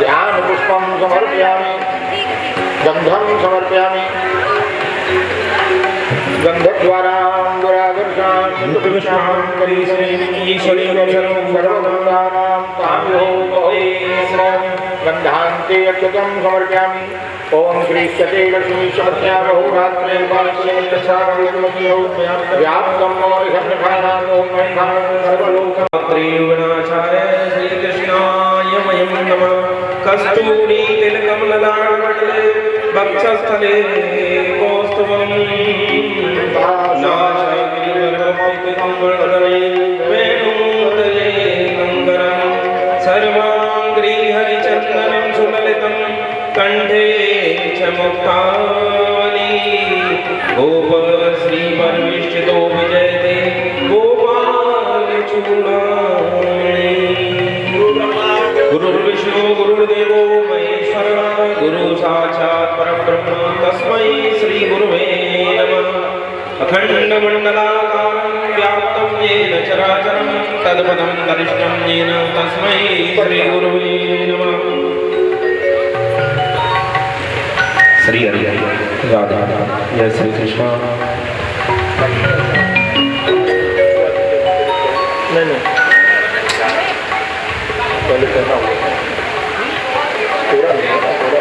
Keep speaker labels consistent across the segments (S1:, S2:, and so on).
S1: ध्यान पुष्पं समर्पयामि, गंधं समर्पयामि, गंधद्वारां दुरादर्शां सर्वगंधानां ताम्यो भवे गंधान्ते अक्षतं समर्पयामि। ओम श्रीष्यते लक्ष्मी समर्पयामि होरात्रे व्याप्तं मोहसन्निधानां ओम नमः सर्वलोकत्रयविनाशाय श्रीकृष्णाय वयं नमः। कस्तूरी तिलकं ललाटपटले वक्षस्थले कौस्तुभं नासाग्निर्मौक्तिकं वर्धने वेणुतले कंगनं सर्वाङ्गी हरिचन्दनं सुललितं कंठे च मुक्तावली। गोप श्री परमेष्ठितो विजयते गोपालचूडामणि। गुरुर्विष्णु गुरुर्देवो महेश्वरः गुरु साक्षात् परब्रह्म तस्मै श्री गुरुवे नमः। अखण्डमण्डलाकारं व्याप्तं येन चराचरं तत्पदं दर्शितं येन तस्मै श्री गुरुवे नमः। श्री हरि राधा जय श्री कृष्ण। नहीं पहले करना होगा पूरा नहीं होगा, पूरा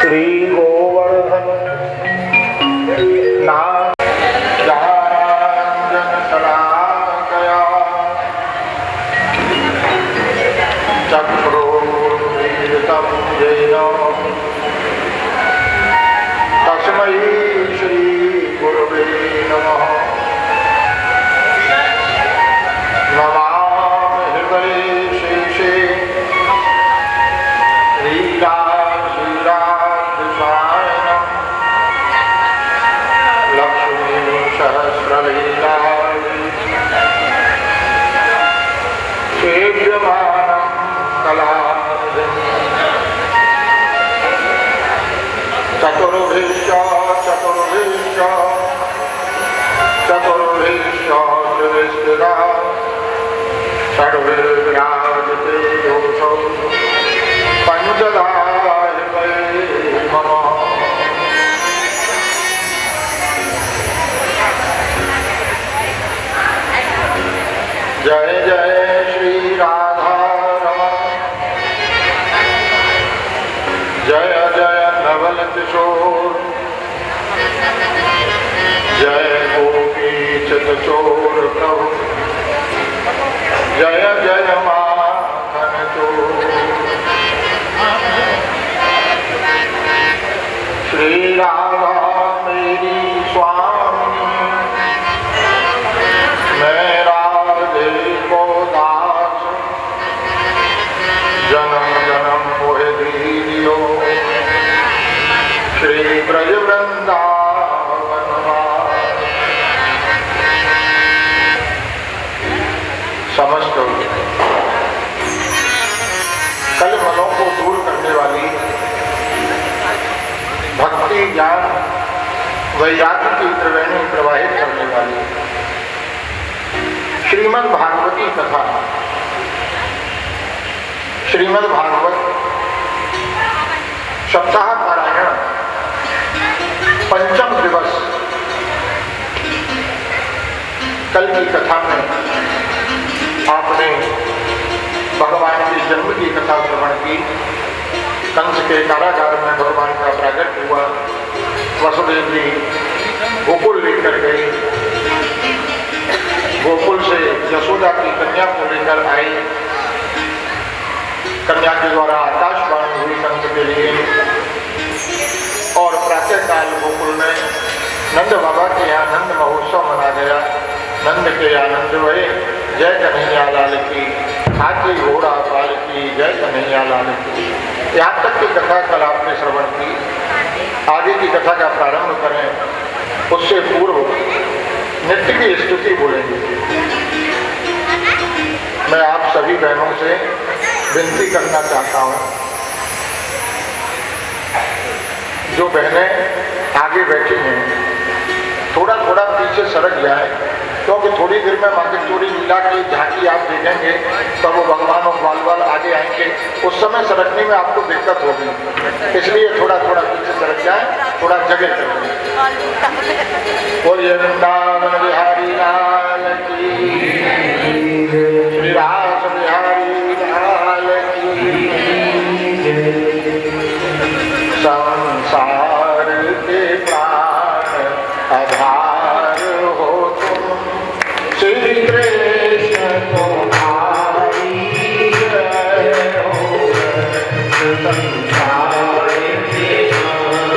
S2: श्री गोवर्धन नाथ ज्ञानांजन शलाकया चक्षुरुन्मीलितं येन तस्मै श्री गुरवे नमः। नमामि हृदये शेषे श्रीराधेशायनं लक्ष्मी सहस्रलीला सेव्यमानं कलानिधिं चतुर्भिश्च त्रिविष्टिरा षड्भिर्विराजते योऽसौ पंचदाय मम। जय जय श्री राधा रमण, जय जय नवल किशोर, जय गोपी चितचोर प्रभु, जय जय माखन चोर। श्री राधा मेरी स्वामी, मैं राधे को दास, जन्म जन्म मोहे दीदियो, श्री ब्रज वृंदावन वास। समस्त कल मनों को दूर करने वाली, भक्ति ज्ञान वैराग्य की त्रिवेणी प्रवाहित करने वाली श्रीमद् भागवती कथा। श्रीमद् भागवत सप्ताह पारायण पंचम दिवस। कल की कथा में आपने भगवान के जन्म की कथा श्रवण की। कंस के कारागार में भगवान का प्रागट हुआ, वसुदेव जी गोकुल लेकर गए, गोकुल से यशोदा की कन्या को लेकर आई, कन्या के द्वारा आकाशवाणी हुई कंस के लिए, और प्रातः काल गोकुल में नंद बाबा के यहाँ नंद महोत्सव मना गया। नंद के आनंद हुए, जय कन्हैया लाल की, हाथी घोड़ा पाल की, जय कन्हैया लाल की। यहाँ तक की कथा कल आपने श्रवण की। आगे की कथा का प्रारंभ करें उससे पूर्व नित्य की स्तुति बोलेंगे। मैं आप सभी बहनों से विनती करना चाहता हूँ, जो बहनें आगे बैठी हैं थोड़ा थोड़ा पीछे सरक जाए, क्योंकि थोड़ी देर में मार्केटचोरी लीला की झांकी आप देखेंगे तब वो भगवान और बाल बाल आगे आएंगे, उस समय सरकने में आपको दिक्कत होगी, इसलिए थोड़ा थोड़ा पीछे सरक जाए, थोड़ा जगह करें। बोलिए वृंदावन बिहारी लाल की, श्री रास बिहारी लाल की। संसार के प्राण आधार हो तुम, श्री कृष्ण तुम्हारी जय हो। संसार के प्राण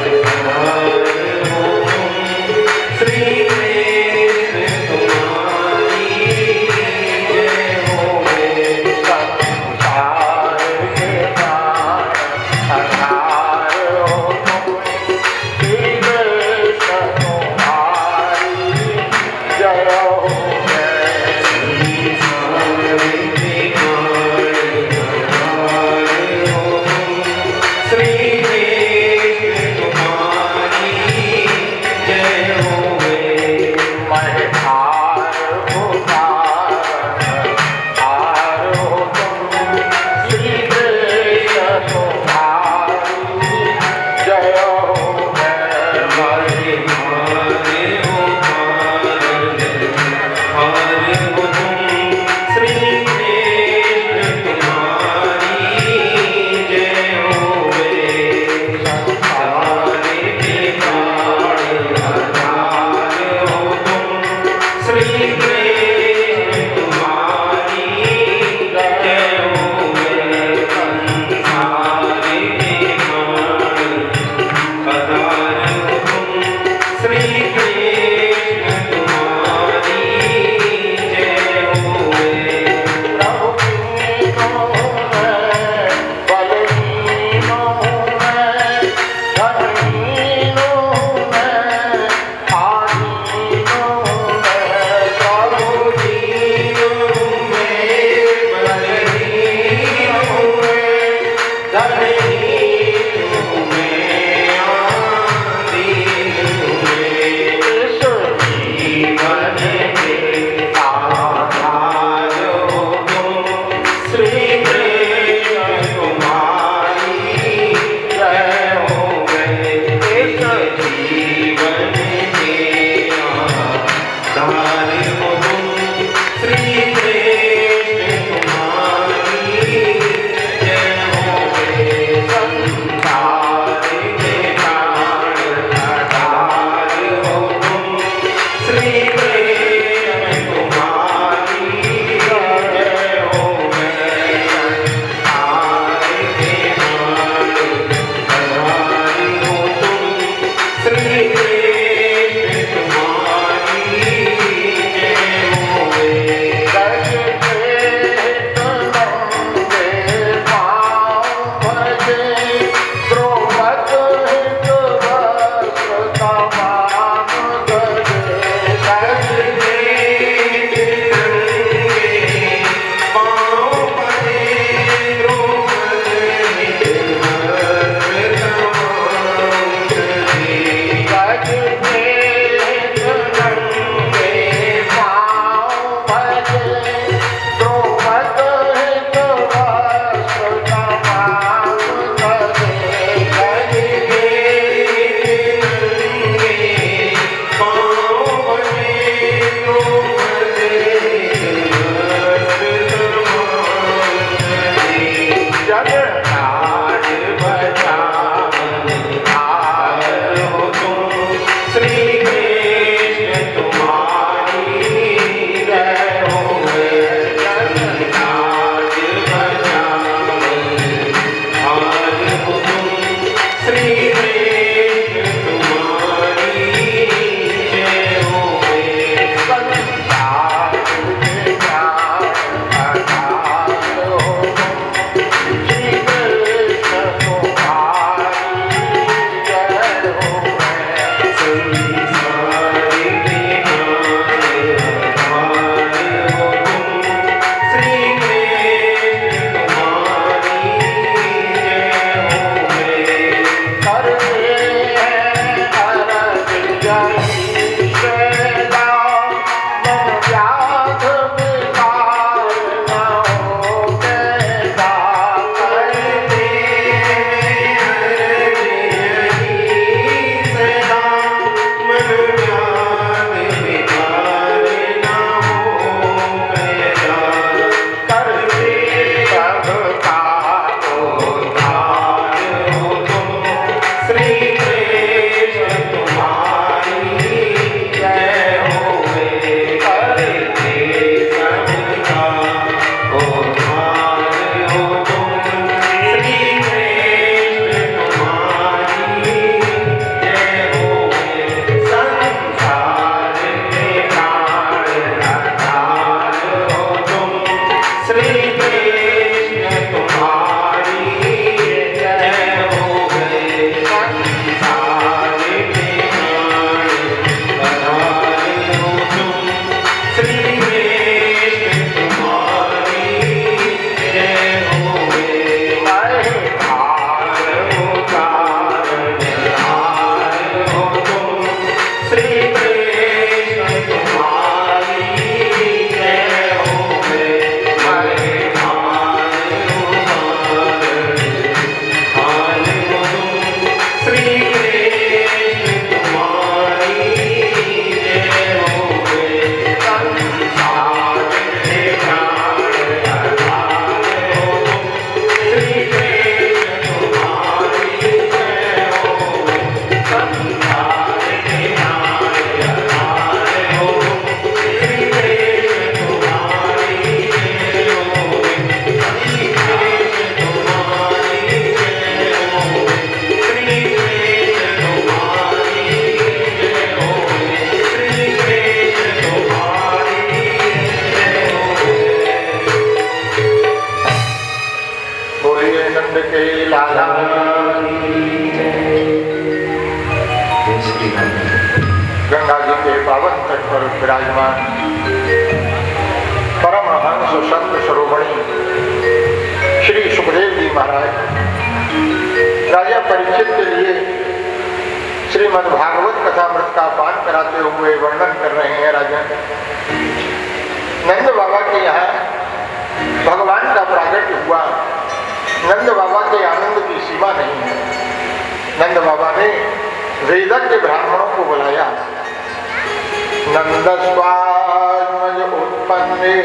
S2: आधार हो तुम, श्री पर विराजमान परमहंस संत शिरोमणि श्री सुखदेव जी महाराज राजा परीक्षित के लिए श्रीमद् भागवत कथामृत का पान कराते हुए वर्णन कर रहे हैं। राजा नंद बाबा के यहाँ भगवान का प्राकट्य हुआ। नंद बाबा के आनंद की सीमा नहीं है। नंद बाबा ने वेदज्ञ ब्राह्मणों को बुलाया। नंद स्वात्मज उत्पन्ने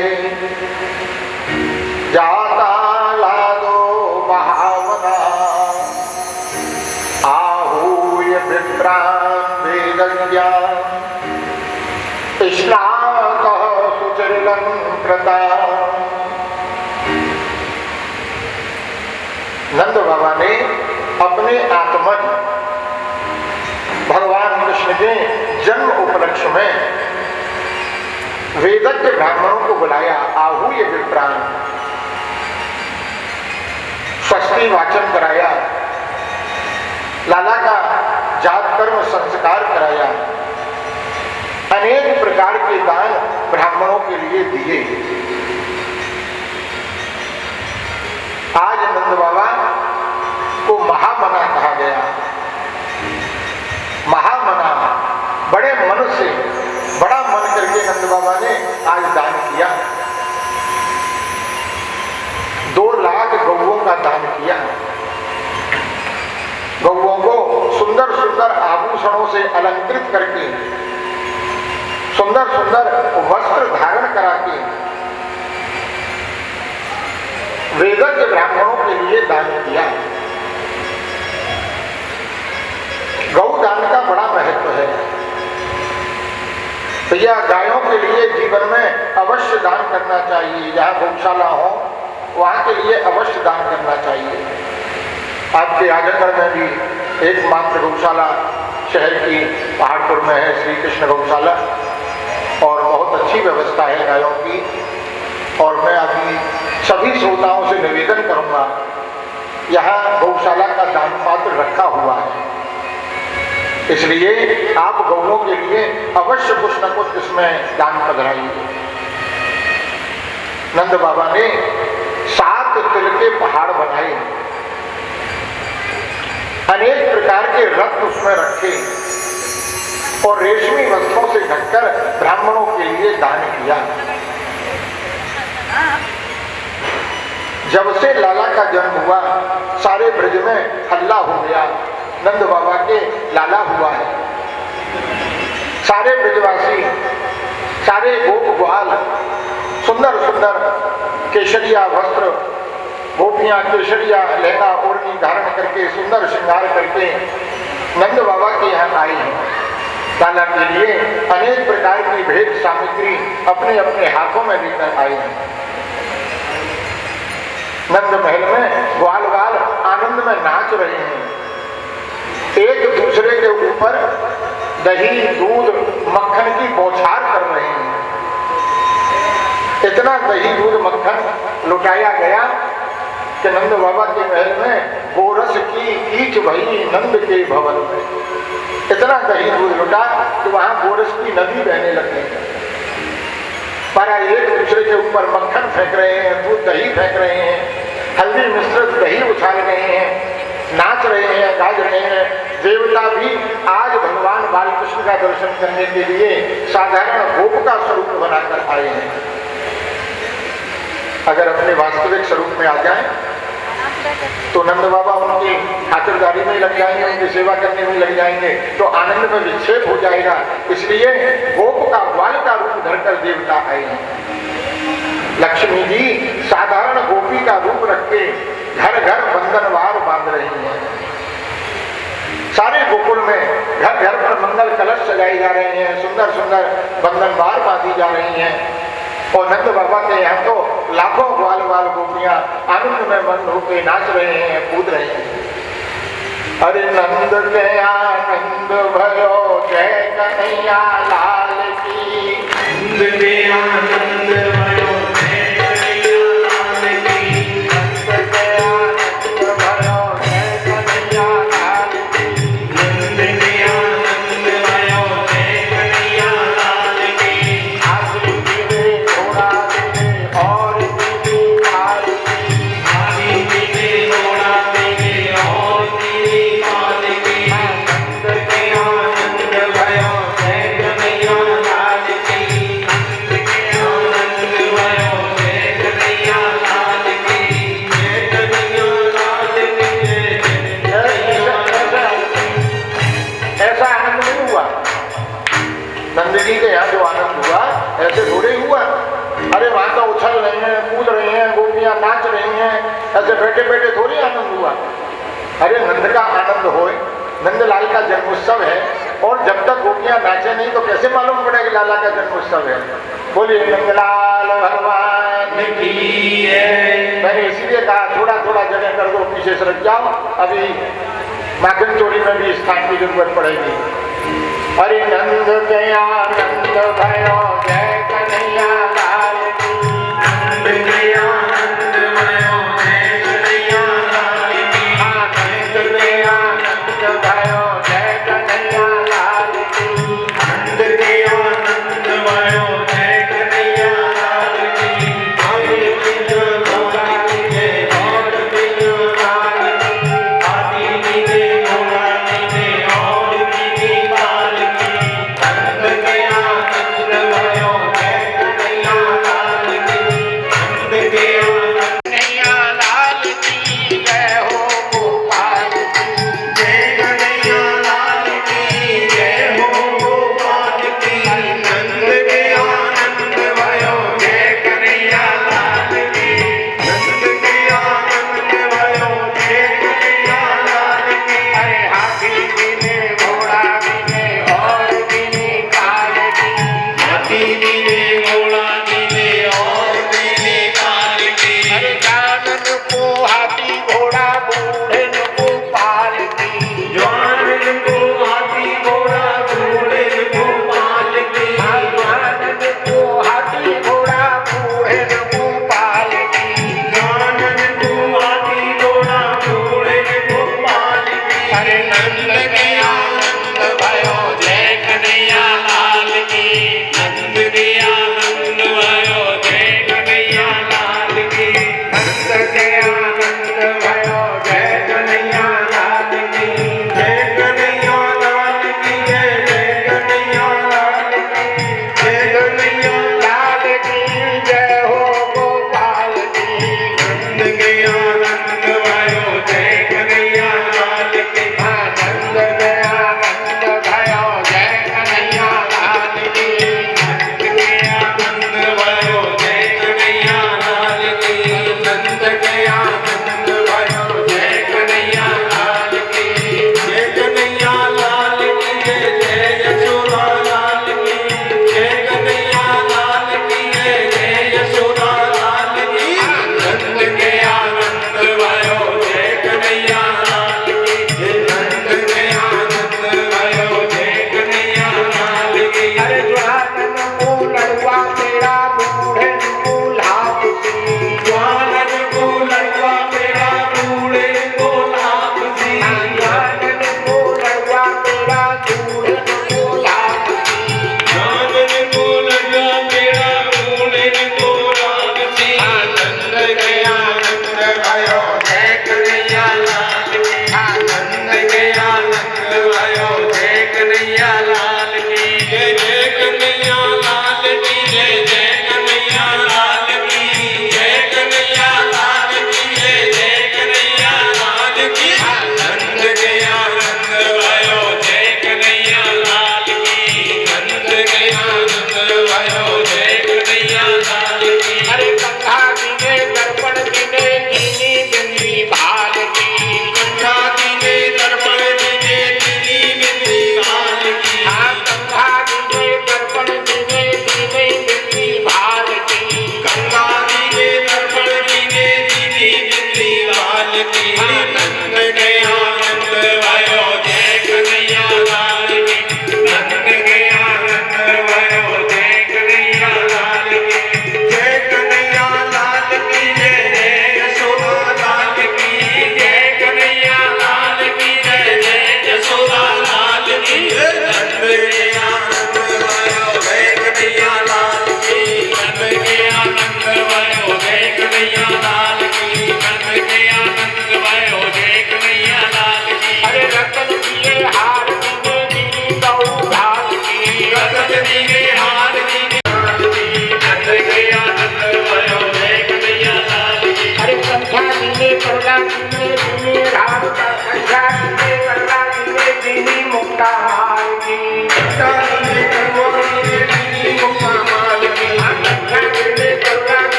S2: जाता लादो महावना आहूय विप्रान् वेदज्ञा स्नातः सुचरिलं कृता। नंद बाबा ने अपने आत्मन भगवान कृष्ण के जन्म उपलक्ष्य में वेदज्ञ ब्राह्मणों को बुलाया। आहूय विप्रान् स्वस्ति वाचन कराया। लाला का जात कर्म संस्कार कराया। अनेक प्रकार के दान ब्राह्मणों के लिए दिए। आज नंद बाबा को महामना कहा गया। महामना बड़े मन से बड़ा मन करके नंद बाबा ने आज दान किया। 2 लाख गौओं का दान किया। गौओं को सुंदर सुंदर आभूषणों से अलंकृत करके सुंदर सुंदर वस्त्र धारण करा के वेदज्ञ ब्राह्मणों के लिए दान किया। गौदान का बड़ा महत्व है। तो यह गायों के लिए जीवन में अवश्य दान करना चाहिए। जहाँ गौशाला हो वहाँ के लिए अवश्य दान करना चाहिए। आपके आजमगढ़ में भी एकमात्र गौशाला शहर की पहाड़पुर में है, श्री कृष्ण गौशाला, और बहुत अच्छी व्यवस्था है गायों की। और मैं अभी सभी श्रोताओं से निवेदन करूंगा, यहाँ गौशाला का दान पात्र रखा हुआ है, इसलिए आप गौओं के लिए अवश्य कुछ न कुछ इसमें दान पधराइए। नंद बाबा ने 7 तिल के पहाड़ बनाए। अनेक प्रकार के रत्न उसमें रखे और रेशमी वस्त्रों से ढककर ब्राह्मणों के लिए दान किया। जब से लाला का जन्म हुआ सारे ब्रज में हल्ला हो गया, नंद बाबा के लाला हुआ है। सारे ब्रजवासी, सारे गोप ग्वाल सुंदर सुंदर केशरिया वस्त्र, गोपियां केशरिया लहंगा ओढ़नी धारण करके सुंदर श्रृंगार करके नंद बाबा के यहाँ आई हैं। लाला के लिए अनेक प्रकार की भेंट सामग्री अपने अपने हाथों में लेकर आई हैं। नंद महल में ग्वाल वाल आनंद में नाच रहे हैं। एक दूसरे के ऊपर दही दूध मक्खन की बौछार कर रहे हैं। इतना दही दूध मक्खन लुटाया गया कि नंद बाबा के महल में गोरस की कीच भई नंद के भवन में। इतना दही दूध लुटा कि वहां गोरस की नदी बहने लगी। पर एक दूसरे के ऊपर मक्खन फेंक रहे हैं, दूध दही फेंक रहे हैं, हल्दी मिश्रित दही उछाल रहे हैं, नाच रहे हैं, गाज रहे हैं। देवता भी आज भगवान बालकृष्ण का दर्शन करने के लिए साधारण गोप का स्वरूप बनाकर आए हैं। अगर अपने वास्तविक स्वरूप में आ जाएं तो नंद बाबा उनकी खातिरदारी में लग जाएंगे, उनकी सेवा करने में लग जाएंगे, तो आनंद में विक्षेप हो जाएगा। इसलिए गोप का ग्वाल का रूप धरकर देवता आए हैं। लक्ष्मी जी साधारण गोपी का रूप रख के घर घर बंधनवार बांध रही हैं। सारे गोकुल में घर घर पर मंगल कलश सजाए जा रहे हैं, सुंदर सुंदर बंधनवार बांधी जा रही हैं। और नंद बाबा के यहाँ तो लाखों ग्वाल वाल गोपियां आनंद में मग्न होकर नाच रहे हैं, कूद रहे हैं। अरे नंद के आनंद भयो जय कन्हैया लाल की। नंद के आनंद भयो जय कन्हैया लाल की। नंद के आनंद भयो जय कन्हैया लाल की। नंद के आनंद भयो जय कन्हैया लाल की। बैठे बैठे थोड़ी आनंद हुआ। अरे नंद का आनंद होए, नंदलाल का जन्मोत्सव है, और जब तक गोपियां नाचे नहीं तो कैसे मालूम पड़ेगा कि लाला का जन्मोत्सव है। बोलिए नंदलाल भगवान की जय। मैंने इसलिए कहा थोड़ा थोड़ा जगह कर दो, पीछे सड़क जाओ, अभी माखन चोरी में भी स्थान की जरूरत पड़ेगी। अरे नंद के आनंद भयो जय कन्हैया लाल की,
S1: नंद के आनंद भयो जय कन्हैया लाल की,
S2: आनंद के आनंद भयो जय कन्हैया लाल की,
S1: नंद के आनंद भयो जय कन्हैया लाल की, आगे बिन घोड़ा नीचे और बिन लाल की, हाथी नीचे घोड़ा नीचे और बिन लाल की, नंद के आनंद भयो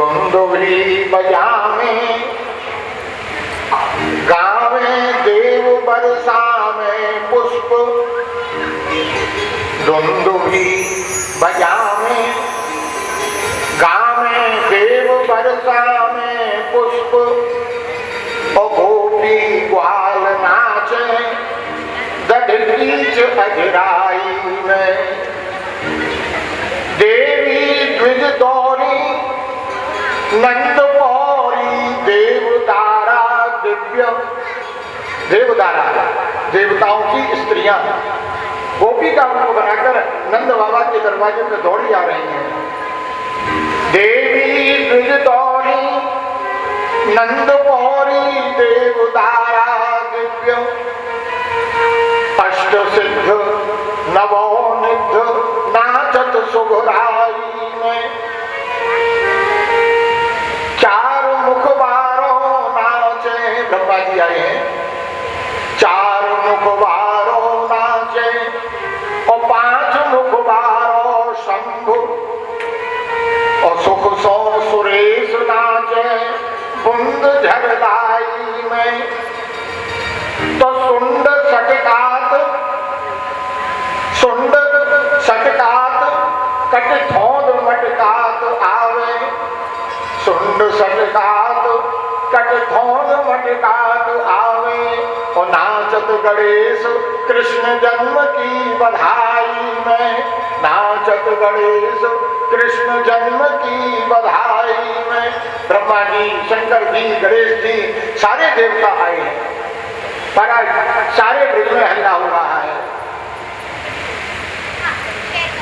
S2: दुंदुभी बजावे गावे देव बरसावे पुष्प, दुंदुभी बजावे गावे देव बरसावे पुष्प, और गोपी ग्वाल नाचे दधीच अजराई में, देवी द्विज दौरी नंद पौरी देवदारा दिव्य, देवदारा देवताओं की स्त्रियां गोपी का रूप बनाकर नंद बाबा के दरवाजे पर दौड़ी आ रही हैं। देवी द्विज दौरी नंद पौरी देवदारा दिव्य, अष्ट सिद्ध नवोनिध नाचत सुघराई में, चार मुखबारों नाचे, ब्रह्मा जी आए हैं, चार मुखबारों नाचे और पांच मुखबारों शंभु, और सुख सो सुरेश नाचे बुंद झरदाई में, तो सुंड सटकात कट थोंद मटकात आवे, सुंड सटकात कट थोंद मटकात आवे, और नाचत गणेश कृष्ण जन्म की बधाई में, नाचत गणेश कृष्ण जन्म की बधाई में। ब्रह्मा जी, शंकर जी, गणेश जी, सारे देवता आए हैं, पर सारे ब्रज में हल्ला हो रहा है।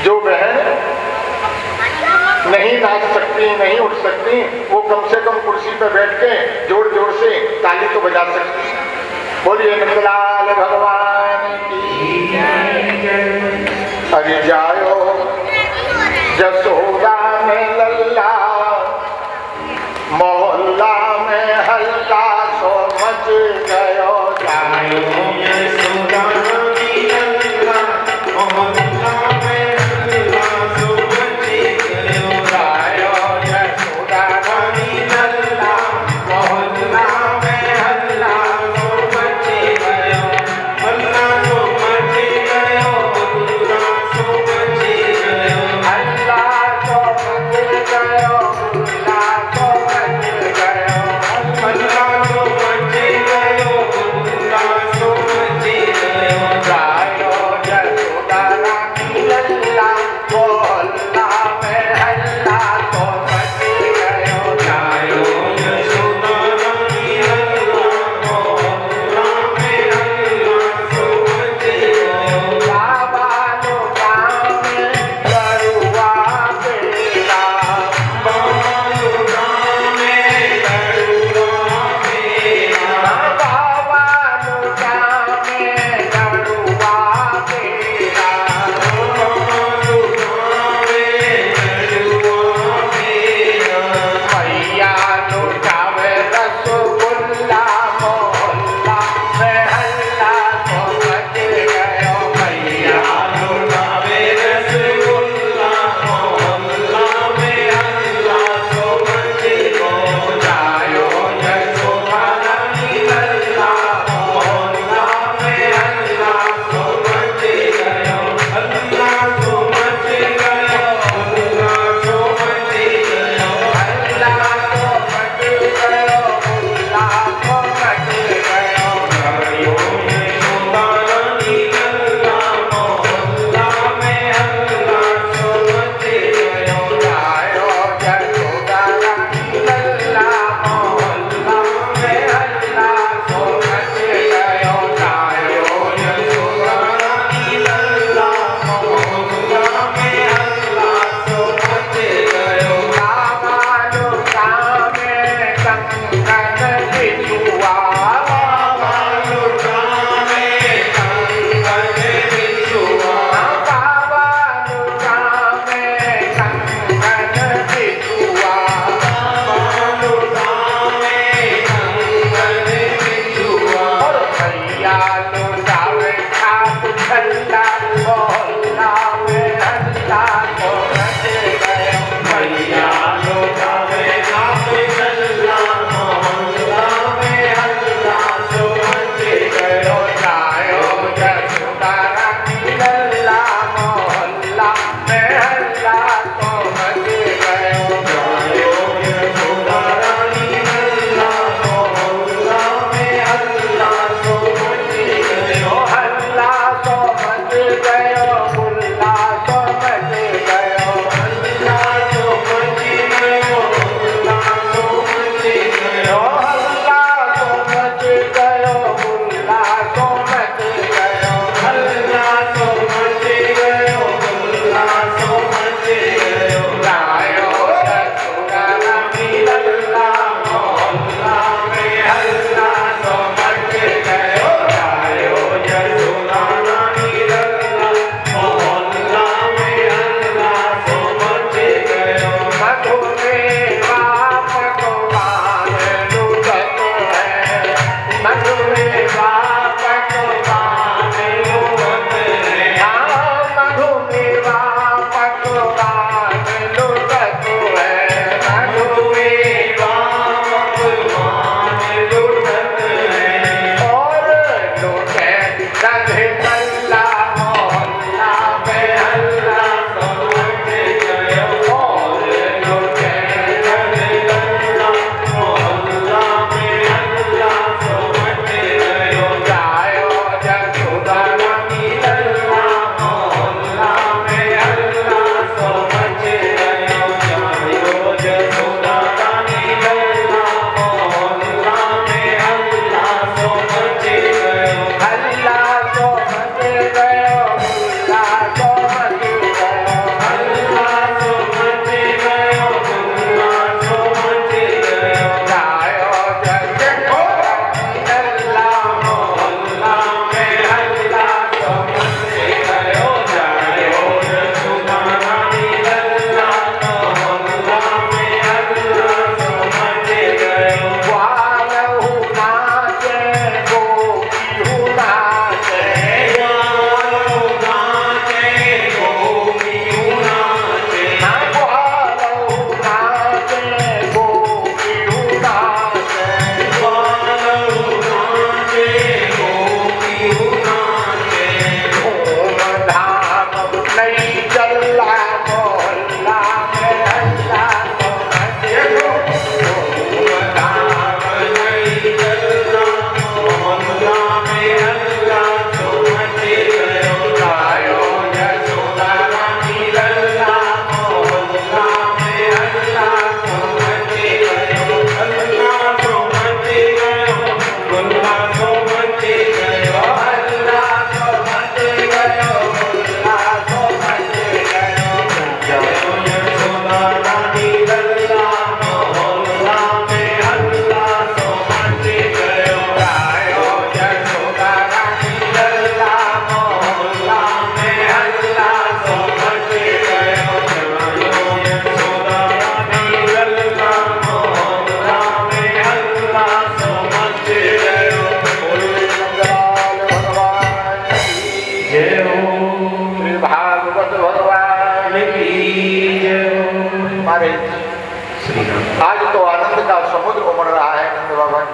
S2: जो बहन नहीं नाच सकती, नहीं उठ सकती, वो कम से कम कुर्सी पर बैठ के जोर जोर से ताली तो बजा सकती है। बोलिए नंदलाल भगवान की। अरे जायो जसोदा में लल्ला, मोहल्ला में हल्ला सो मच गयो, जायो
S1: यशोदा की लल्ला, मोहल्ला में हल्ला सो मच गयो,
S2: जायो यशोदा
S1: की लल्ला, मोहल्ला में हल्ला सो मच गयो, हल्ला सो मच गयो, हल्ला सो मच गयो,
S2: हल्ला सो मच गयो, हल्ला सो मच गयो,
S1: हल्ला सो मच गयो, हल्ला सो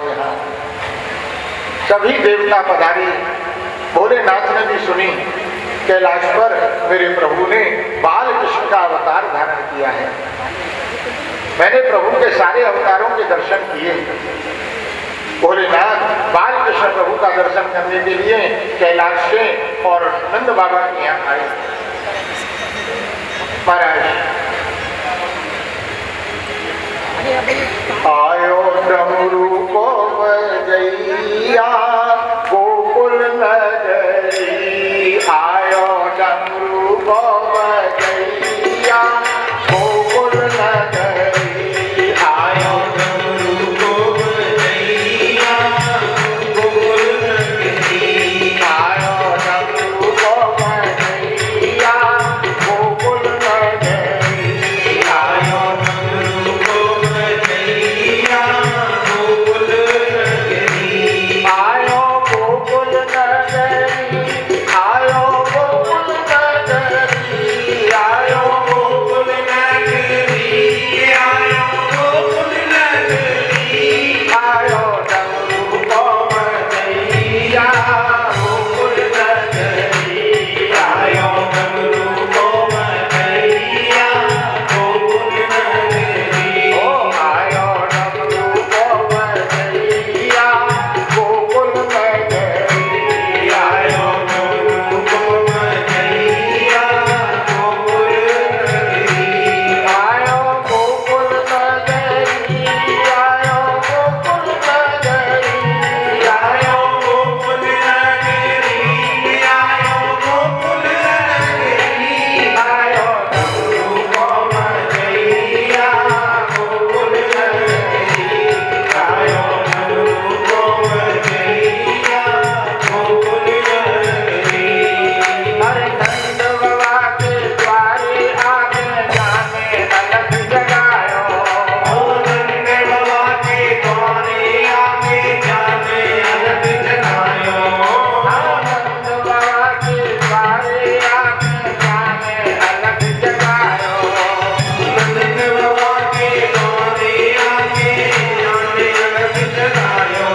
S2: के यहाँ सभी देवता पधारे। भोलेनाथ ने भी सुनी कैलाश पर मेरे प्रभु ने बाल कृष्ण का अवतार धारण किया है। मैंने प्रभु के सारे अवतारों के दर्शन किए। भोलेनाथ बाल कृष्ण प्रभु का दर्शन करने के लिए कैलाश से और नंद बाबा के यहाँ आए। महाराज आयो डमरू को बजैया गोकुल नगरी, आयो डमरू को बजैया गोकुल नगरी, आयो डमरू को बजैया गोकुल नगरी, आयो डमरू को बजैया गोकुल नगरी, आयो डमरू को बजैया गोकुल नगरी, आयो गोकुल नगरी, आयो गोकुल नगरी, आयो गोकुल नगरी, आयो गोकुल नगरी, आयो डमरू को बजैया गोकुल नगरी, आयो डमरू को बजैया गोकुल नगरी, ओ आयो डमरू को बजैया गोकुल नगरी, आयो डमरू को बजैया गोकुल नगरी, आयो गोकुल नगरी, आयो गोकुल नगरी, आयो गोकुल नगरी, आयो गोकुल नगरी, आयो डमरू को बजैया गोकुल नगरी, आयो डमरू को बजैया गोकुल नगरी। अरे नंद बाबा के द्वारे आके जाने अलग जगायो, ओ नंद बाबा के द्वारे आके जाने अलग जगायो, हाँ नंद बाबा के द्वारे आके जाने अलग जगायो, नंद बाबा के द्वारे आके जाने अलग जगायो,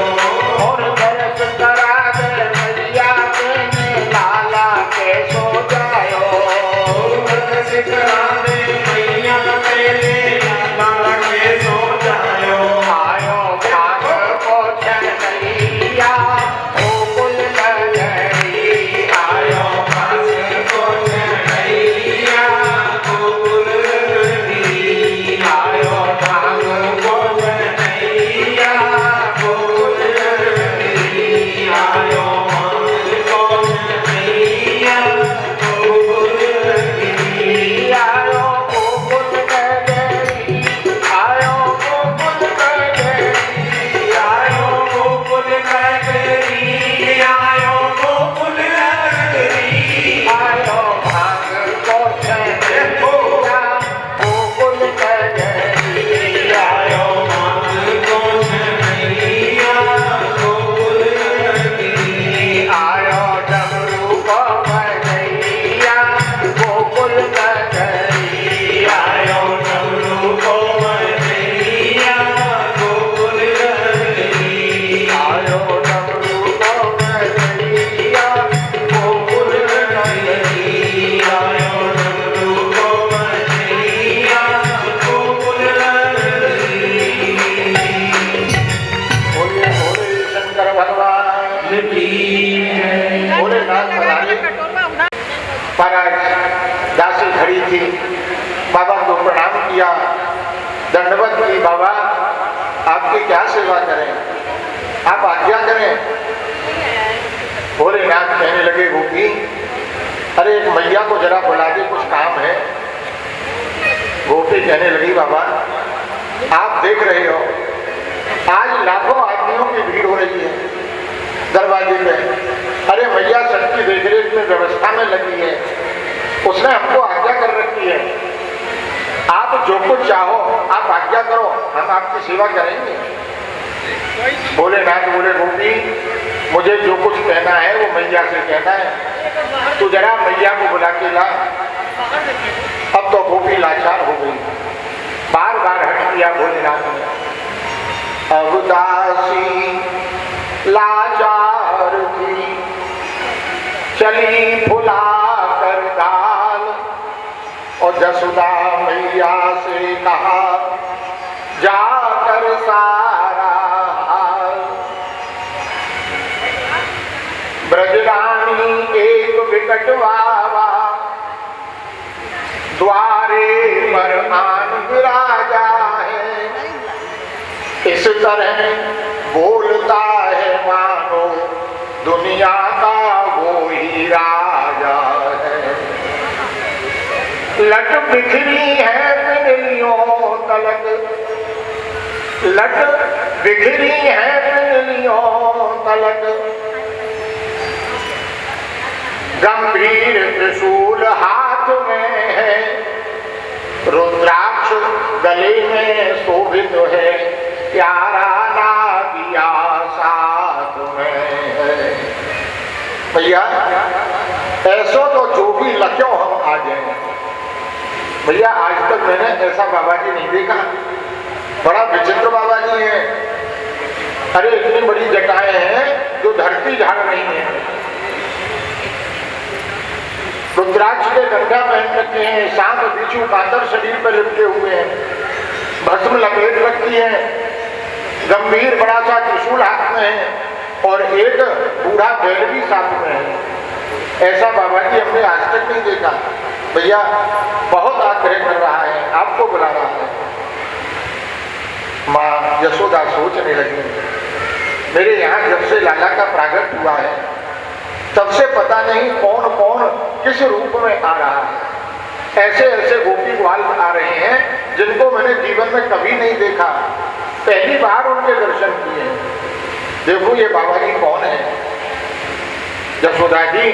S2: और दर्श करा दे मैया के लाला के सो जायो, दर्श करा दे मैया के लाला के सो जायो, आयो भाग को छनैया गोकुल नगरी, आयो भाग को छनैया गोकुल नगरी, आयो भाग को छनैया गोकुल नगरी, आयो भाग को छनैया गोकुल नगरी, आयो गोकुल नगरी, आयो गोकुल नगरी, आयो गोकुल नगरी, आयो गोकुल नगरी, आयो भाग को छनैया गोकुल नगरी, आयो भाग को छनैया गोकुल नगरी, आयो डमरू को बजैया गोकुल नगरी, आयो डमरू को बजैया गोकुल नगरी, आयो डमरू को बजैया गोकुल नगरी, आयो डमरू को बजैया गोकुल नगरी। बोलिए भोले शंकर भगवान की जय। भोलेनाथ पधारे। महाराज दासी खड़ी थी, बाबा को प्रणाम किया, दंडवत की, बाबा आपकी क्या सेवा करें, आप आज्ञा करें। भोलेनाथ कहने लगे गोपी, अरे एक मैया को जरा बुला दे, कुछ काम है। गोपी कहने लगी बाबा आप देख रहे हो आज लाखों आदमियों की भीड़ हो रही है दरवाजे पे। अरे मैया सबकी देखरेख में व्यवस्था में लगी है, उसने हमको आज्ञा कर रखी है, आप जो कुछ चाहो आप आज्ञा करो, हम आपकी सेवा करेंगे। भोलेनाथ बोले गोपी मुझे जो कुछ कहना है वो मैया से कहना है, तू जरा मैया को बुला के ला। अब तो गोपी लाचार हो गई, बार बार हट किया भोलेनाथ ने। अब दासी लाचार थी, चली फुला कर गाल, और जसोदा मैया से कहा जाकर सारा हाल। ब्रजरानी एक विकट वावा, द्वारे पर आन विराजा है, इस तरह बोलता है मानो दुनिया का वो ही राजा है। लट बिखरी है पिंडलियों तलक, लट बिखरी है पिंडलियों तलक, गंभीर त्रिशूल हाथ में है, रुद्राक्ष गले में शोभित है, प्यारा नागिया साथ में है। भैया ऐसो तो जो भी लक्ष्यों हम आ जाए। भैया आज तक मैंने ऐसा बाबा जी नहीं देखा, बड़ा विचित्र बाबा जी है। अरे इतनी बड़ी जटाएं हैं जो धरती झाड़ रही है, रुद्राक्ष के गंगा पहन रखे हैं, सांप बिच्छू कांतर शरीर पर लिपटे हुए हैं, भस्म लपेट रखी है, गंभीर बड़ा सा त्रिशूल हाथ में है, और एक बूढ़ा बैल भी साथ में है। ऐसा बाबा जी हमने आज तक नहीं देखा। भैया बहुत आग्रह कर रहा है, आपको बुला रहा है। माँ यशोदा सोचने लगी, मेरे यहाँ जब से लाला का प्रागट हुआ है तब से पता नहीं कौन कौन किस रूप में आ रहा है। ऐसे ऐसे गोपी ग्वाल आ रहे हैं जिनको मैंने जीवन में कभी नहीं देखा, पहली बार उनके दर्शन किए। देखो ये बाबा जी कौन है। यशोदा जी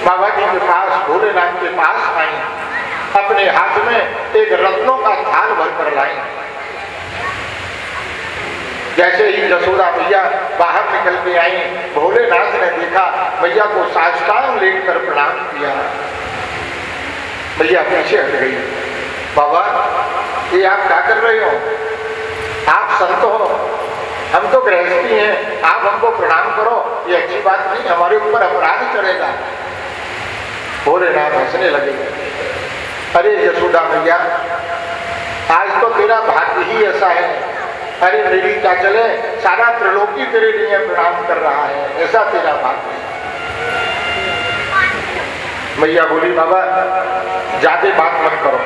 S2: बाबा जी के पास, भोलेनाथ के पास आई, अपने हाथ में एक रत्नों का थाल भरकर लाई। जैसे ही यशोदा मैया बाहर निकल के आई, भोलेनाथ ने देखा, मैया को साष्टांग लेकर प्रणाम किया। मैया पीछे हट गई। बाबा ये आप क्या कर रहे हो? आप संत हो, हम तो गृहस्थी हैं, आप हमको प्रणाम करो, ये अच्छी बात नहीं, हमारे ऊपर अपराध चढ़ेगा। भोलेनाथ हंसने लगे। अरे यशोदा मैया आज तो तेरा भाग्य ही ऐसा है। अरे मेरी क्या चले, सारा त्रिलोकी तेरे लिए प्रणाम कर रहा है, ऐसा तेरा भाग्य। मैया बोली बाबा ज्यादा बात मत करो,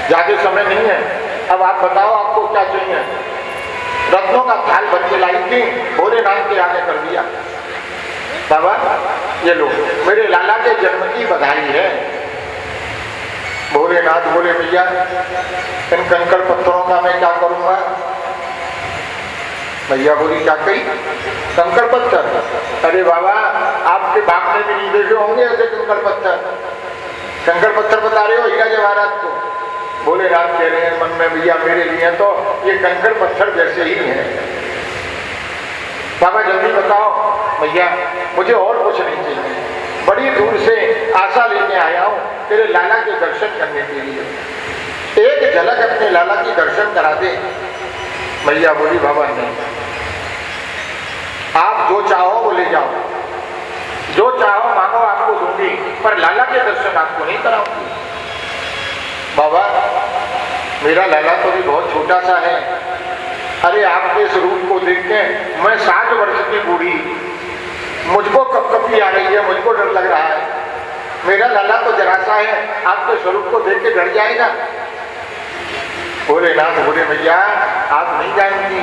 S2: ज्यादा समय नहीं है, अब आप बताओ आपको क्या चाहिए। रत्नों का थाल भर के लाई थी, भोलेनाथ के आगे कर दिया। बाबा ये लो, मेरे लाला के जन्म की बधाई है। भोलेनाथ बोले भैया इन कंकड़ पत्थरों का मैं क्या करूंगा? भैया बोली क्या कही? कंकड़ पत्थर? अरे बाबा आपके बाप ने भी नहीं देखे होंगे ऐसे कंकड़ पत्थर। कंकड़ पत्थर बता रहे हो हीरा जवाहरात को? भोलेनाथ कह रहे हैं मन में भैया मेरे लिए तो ये कंकड़ पत्थर जैसे ही है। बाबा जल्दी बताओ। भैया मुझे और कुछ नहीं चाहिए, बड़ी दूर से आशा लेके आया हूँ तेरे लाला के दर्शन करने के लिए, एक झलक अपने लाला की दर्शन करा दे। मैया बोली बाबा नहीं, आप जो चाहो वो ले जाओ, जो चाहो मांगो आपको दूंगी, पर लाला के दर्शन आपको नहीं कराऊंगी। बाबा मेरा लाला तो भी बहुत छोटा सा है। अरे आपके इस रूप को देख के मैं 60 वर्ष की बूढ़ी, मुझको कपकपी आ रही है, मुझको डर लग रहा है। मेरा लाला तो जरा सा है, आपके स्वरूप को देख के डर जाएगा। भोलेनाथ बोले भैया आप नहीं जानती,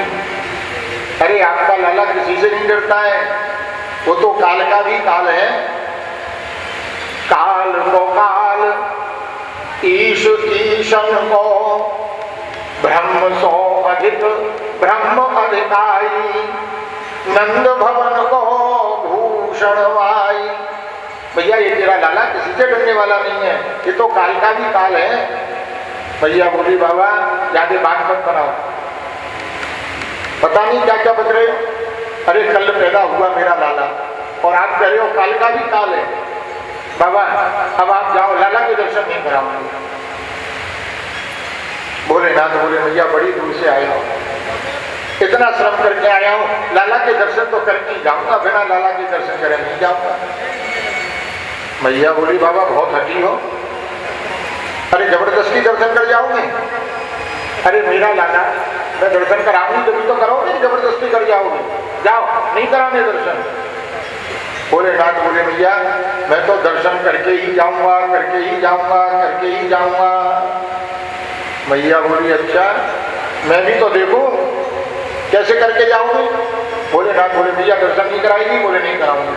S2: अरे आपका लाला किसी से नहीं डरता है, वो तो काल का भी काल है। काल को काल ईश ईशन को, ब्रह्म सो अधिक ब्रह्म अधिकाई, नंद भवन को भूषण वाई। भैया ये तेरा लाला किसी से डरने वाला नहीं है, ये तो काल का भी काल है। भैया बोली बाबा ज्यादा बात मत बनाओ, पता नहीं क्या क्या बच रहे हो। अरे कल पैदा हुआ मेरा लाला और आप कह रहे हो काल का भी काल है। बाबा अब आप जाओ, लाला के दर्शन नहीं कराऊंगे। भोलेनाथ बोले भैया बड़ी दूर से आए हो, इतना श्रम करके आया हूँ, लाला के दर्शन तो करके ही जाऊंगा, बिना लाला के दर्शन करे नहीं जाऊंगा। मैया बोली बाबा बहुत हटी हो, अरे जबरदस्ती दर्शन कर जाओगे? अरे मेरा लाला, मैं दर्शन कराऊंगी तभी तो करोगे, जबरदस्ती कर जाओगे? जाओ, नहीं कराने दर्शन। भोलेनाथ बोले भैया मैं तो दर्शन करके ही जाऊंगा, करके ही जाऊंगा, करके ही जाऊंगा। मैया बोली अच्छा मैं भी तो देखूं कैसे करके जाऊंगी। भोलेनाथ बोले भैया दर्शन नहीं कराएगी? बोले नहीं कराऊंगी।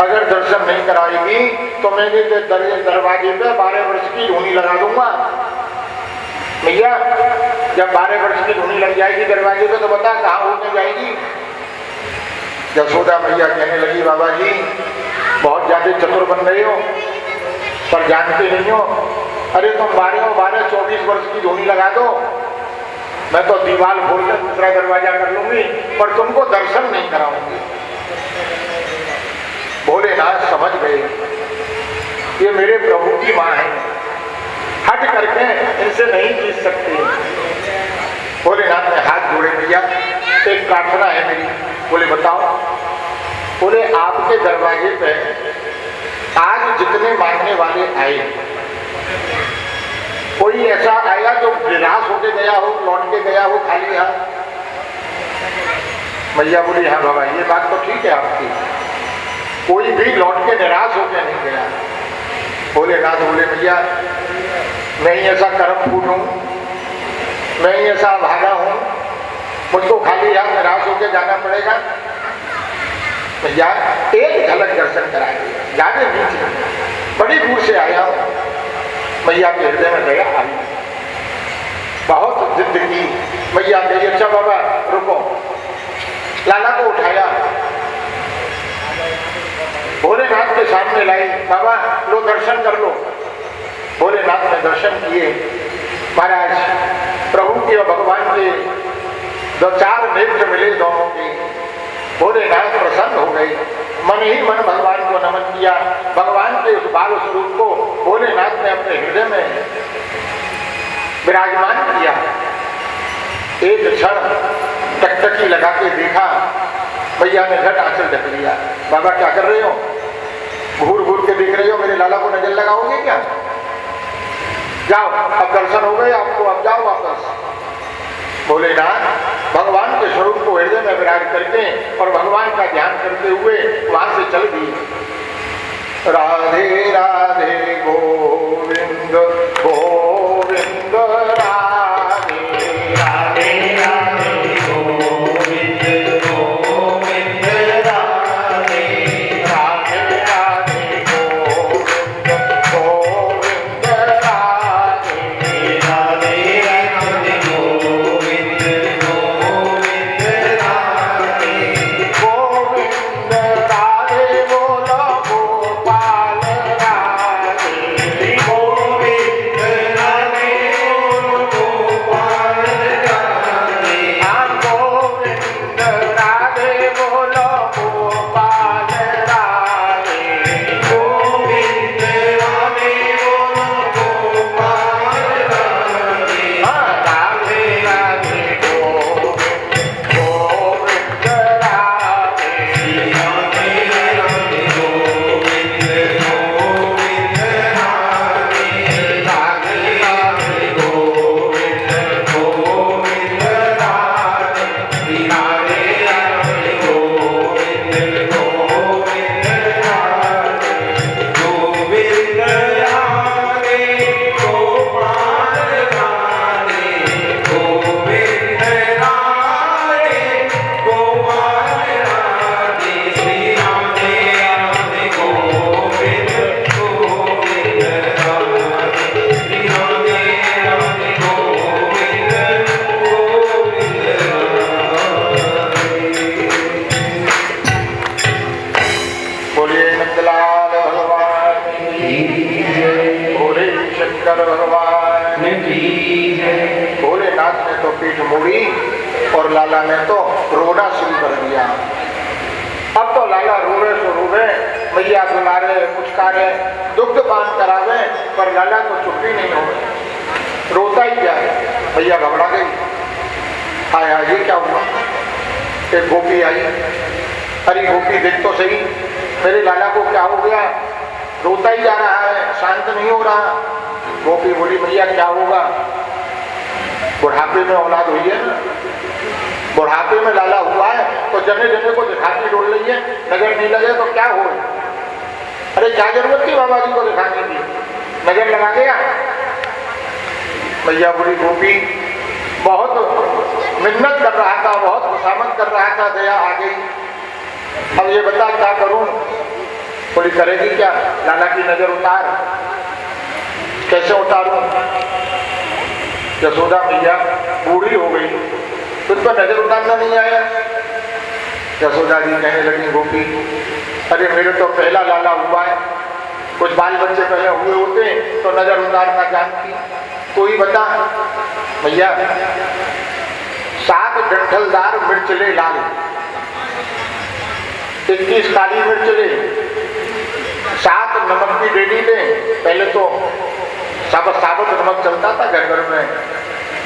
S2: अगर दर्शन नहीं कराएगी तो मैंने दरवाजे पे 12 वर्ष की धूनी लगा दूंगा। भैया जब 12 वर्ष की धूनी लग जाएगी दरवाजे पे तो बता कहाँ होने जाएगी? यशोदा मैया कहने लगी बाबा जी बहुत ज्यादा चतुर बन रहे हो पर जानते नहीं हो। अरे तुम 12 24 वर्ष की धूनी लगा दो, मैं तो दीवार खोलकर दूसरा दरवाजा कर लूंगी पर तुमको दर्शन नहीं कराऊंगी। भोलेनाथ समझ गए ये मेरे प्रभु की माँ है, हट करके इनसे नहीं जीत सकते। भोलेनाथ ने हाथ जोड़े भैया एक प्रार्थना है मेरी। बोले बताओ? बोले आपके दरवाजे पे आज जितने मांगने वाले आए कोई ऐसा आया जो निराश होके गया हो, लौट के गया हो खाली हाथ? मैया बोली हाँ बाबा ये बात तो ठीक है आपकी, कोई भी लौट के निराश होकर नहीं गया। भोलेनाथ बोले भैया मैं ही ऐसा कर्म फूट हूं, मैं ही ऐसा भागा हूं, मुझको खाली हाथ निराश होकर जाना पड़ेगा? भैया एक झलक दर्शन करा दिया, ज्यादा नीचे बड़ी दूर से आया हूं। मैया के हृदय में दया आई, बहुत जिद की। मैया कही अच्छा बाबा रुको, लाला को उठाया, भोलेनाथ के सामने लाई, बाबा लो दर्शन कर लो। भोलेनाथ ने दर्शन किए। महाराज प्रभु के और भगवान के 2-4 नेत्र मिले दोनों के। भोलेनाथ प्रसन्न हो गए, मन ही मन भगवान को नमन किया। भगवान के उस बाल स्वरूप को भोलेनाथ ने अपने हृदय में विराजमान किया। एक क्षण टकटकी लगा के देखा, भैया ने झट आंचल ढक लिया। बाबा क्या कर रहे हो? घूर घूर के देख रहे हो, मेरे लाला को नजर लगाओगे क्या? जाओ अब दर्शन हो गए आपको, अब जाओ वापस। भोलेनाथ भगवान के स्वरूप को हृदय में विराज करके और भगवान का ध्यान करते हुए वहां से चल दी। राधे राधे गोविंद गोविंद राधे राधे राधे गोविंद गोविंद राधे राधे राधे गोविंद गोविंद राधे राधे राधे गोविंद गोविंद राधे गोविंद राधे बोलो गोपाल राधे गोविंद राधे बोलो गोपाल राधे हाँ गोविंद राधे बोलो गोपाल राधे गोविंद राधे बोलो गोपाल राधे हाँ राधे राधे गोविंद गोविंद राधे राधे राधे गोविंद गोविंद राधे राधे राधे गोविंद गोविंद राधे राधे राधे गोविंद गोविंद राधे गोविंद राधे गोपाल राधे गोविंद राधे गोपाल राधे श्री राधे राधे गोविंद गोविंद राधे श्री राधे राधे गोविंद गोविंद राधे। बोलिए नंदलाल भगवान की जय, भोले शंकर भगवान की जय। भोलेनाथ ने तो पीठ मोड़ी और लाला ने तो रोना शुरू कर दिया। अब तो लाला रोवे सो रोवे, मैया दुलारे पुचकारे दुग्ध पान करावे पर लाला को चुप्पी नहीं हो, रोता ही जाए। भैया घबरा गई। आया ये क्या हुआ? एक गोपी आई। अरे गोपी देख तो सही, मेरे लाला को क्या हो गया, रोता ही जा रहा है, शांत नहीं हो रहा। गोपी बोली भैया क्या होगा, बुढ़ापे में औलाद हुई है ना, बुढ़ापे में लाला हुआ है तो जने जने को दिखाती डोल रही है, नजर नहीं लगे तो क्या हो। अरे क्या जरूरत थी बाबा जी को दिखाने की, नजर लगा गया। भैया बोली गोपी बहुत मिन्नत कर रहा था, बहुत खुशामद कर रहा था, दया आ गई। अब ये बता क्या करूं? बोली करेगी क्या, लाला की नजर उतार। कैसे उतारूं? यशोदा मैया बूढ़ी हो गई, तुझ पर नजर उतारना नहीं आया। यशोदा जी कहने लगी गोपी अरे मेरे तो पहला लाला हुआ है, कुछ बाल बच्चे पहले हुए होते तो नजर उतारना जानती, तू ही बता। भैया 7 डंठलदार मिर्च ले लाल, 21 काली मिर्च ले, 7 नमक की डेली ले। पहले तो साबुत नमक चलता था घर घर में,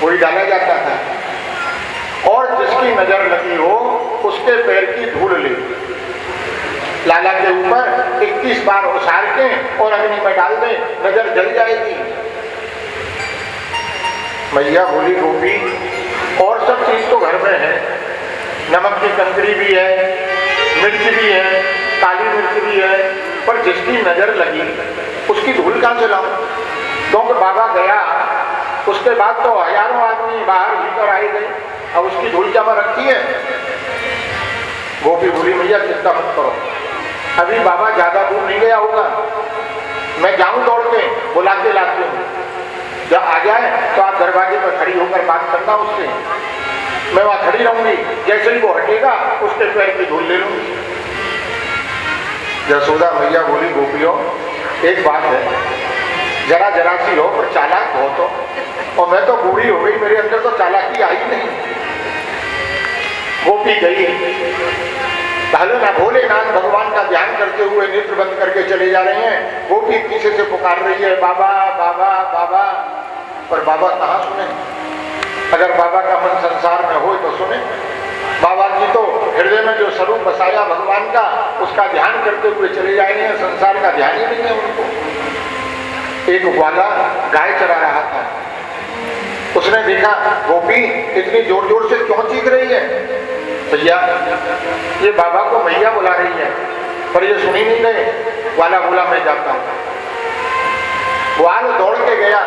S2: वही डाला जाता था। और जिसकी नजर लगी हो उसके पैर की धूल ले, लाला के ऊपर 21 बार उछाल के और अग्नि में डाल दे, नजर जल जाएगी। मैया बोली गोपी और सब चीज तो घर में है, नमक की कंकरी भी है, मिर्च भी है, काली मिर्च भी है, पर जिसकी नजर लगी उसकी धूल कहां से लाऊं? क्योंकि बाबा गया उसके बाद तो हजारों आदमी बाहर भीतर आए गए, अब उसकी धूल क्या रखती है? गोपी बोली भैया चिंता मत करो, अभी बाबा ज्यादा दूर नहीं गया होगा, मैं जाऊं दौड़ के बुला के लाती हूँ। जब आ जाए तो आप दरवाजे पर खड़ी होकर बात करना उससे, मैं वहां खड़ी रहूंगी, जैसे ही वो हटेगा उसके पैर की धूल ले लूंगी। यशोदा मैया बोली गोपियों एक बात है, जरा जरा सी हो पर चालाक हो तो, और मैं तो बूढ़ी हो गई, मेरे अंदर तो चालाकी आई नहीं। गोपी गई, ना भोलेनाथ भगवान का ध्यान करते हुए नेत्र बंद करके चले जा रहे हैं। गोपी पीछे से पुकार रही है बाबा बाबा बाबा, पर बाबा कहाँ सुने? अगर बाबा का मन संसार में हो तो सुने। बाबा की तो हृदय में जो स्वरूप बसाया भगवान का, उसका ध्यान करते हुए चले जा रहे हैं, संसार का ध्यान ही नहीं है उनको। एक ग्वाला गाय चरा रहा था, उसने देखा गोपी इतनी जोर जोर से क्यों चीख रही है? भैया ये बाबा को मैया बुला रही है, पर ये सुनी नहीं गए। ग्वाला बोला मैं जाता हूँ। ग्वाल दौड़ के गया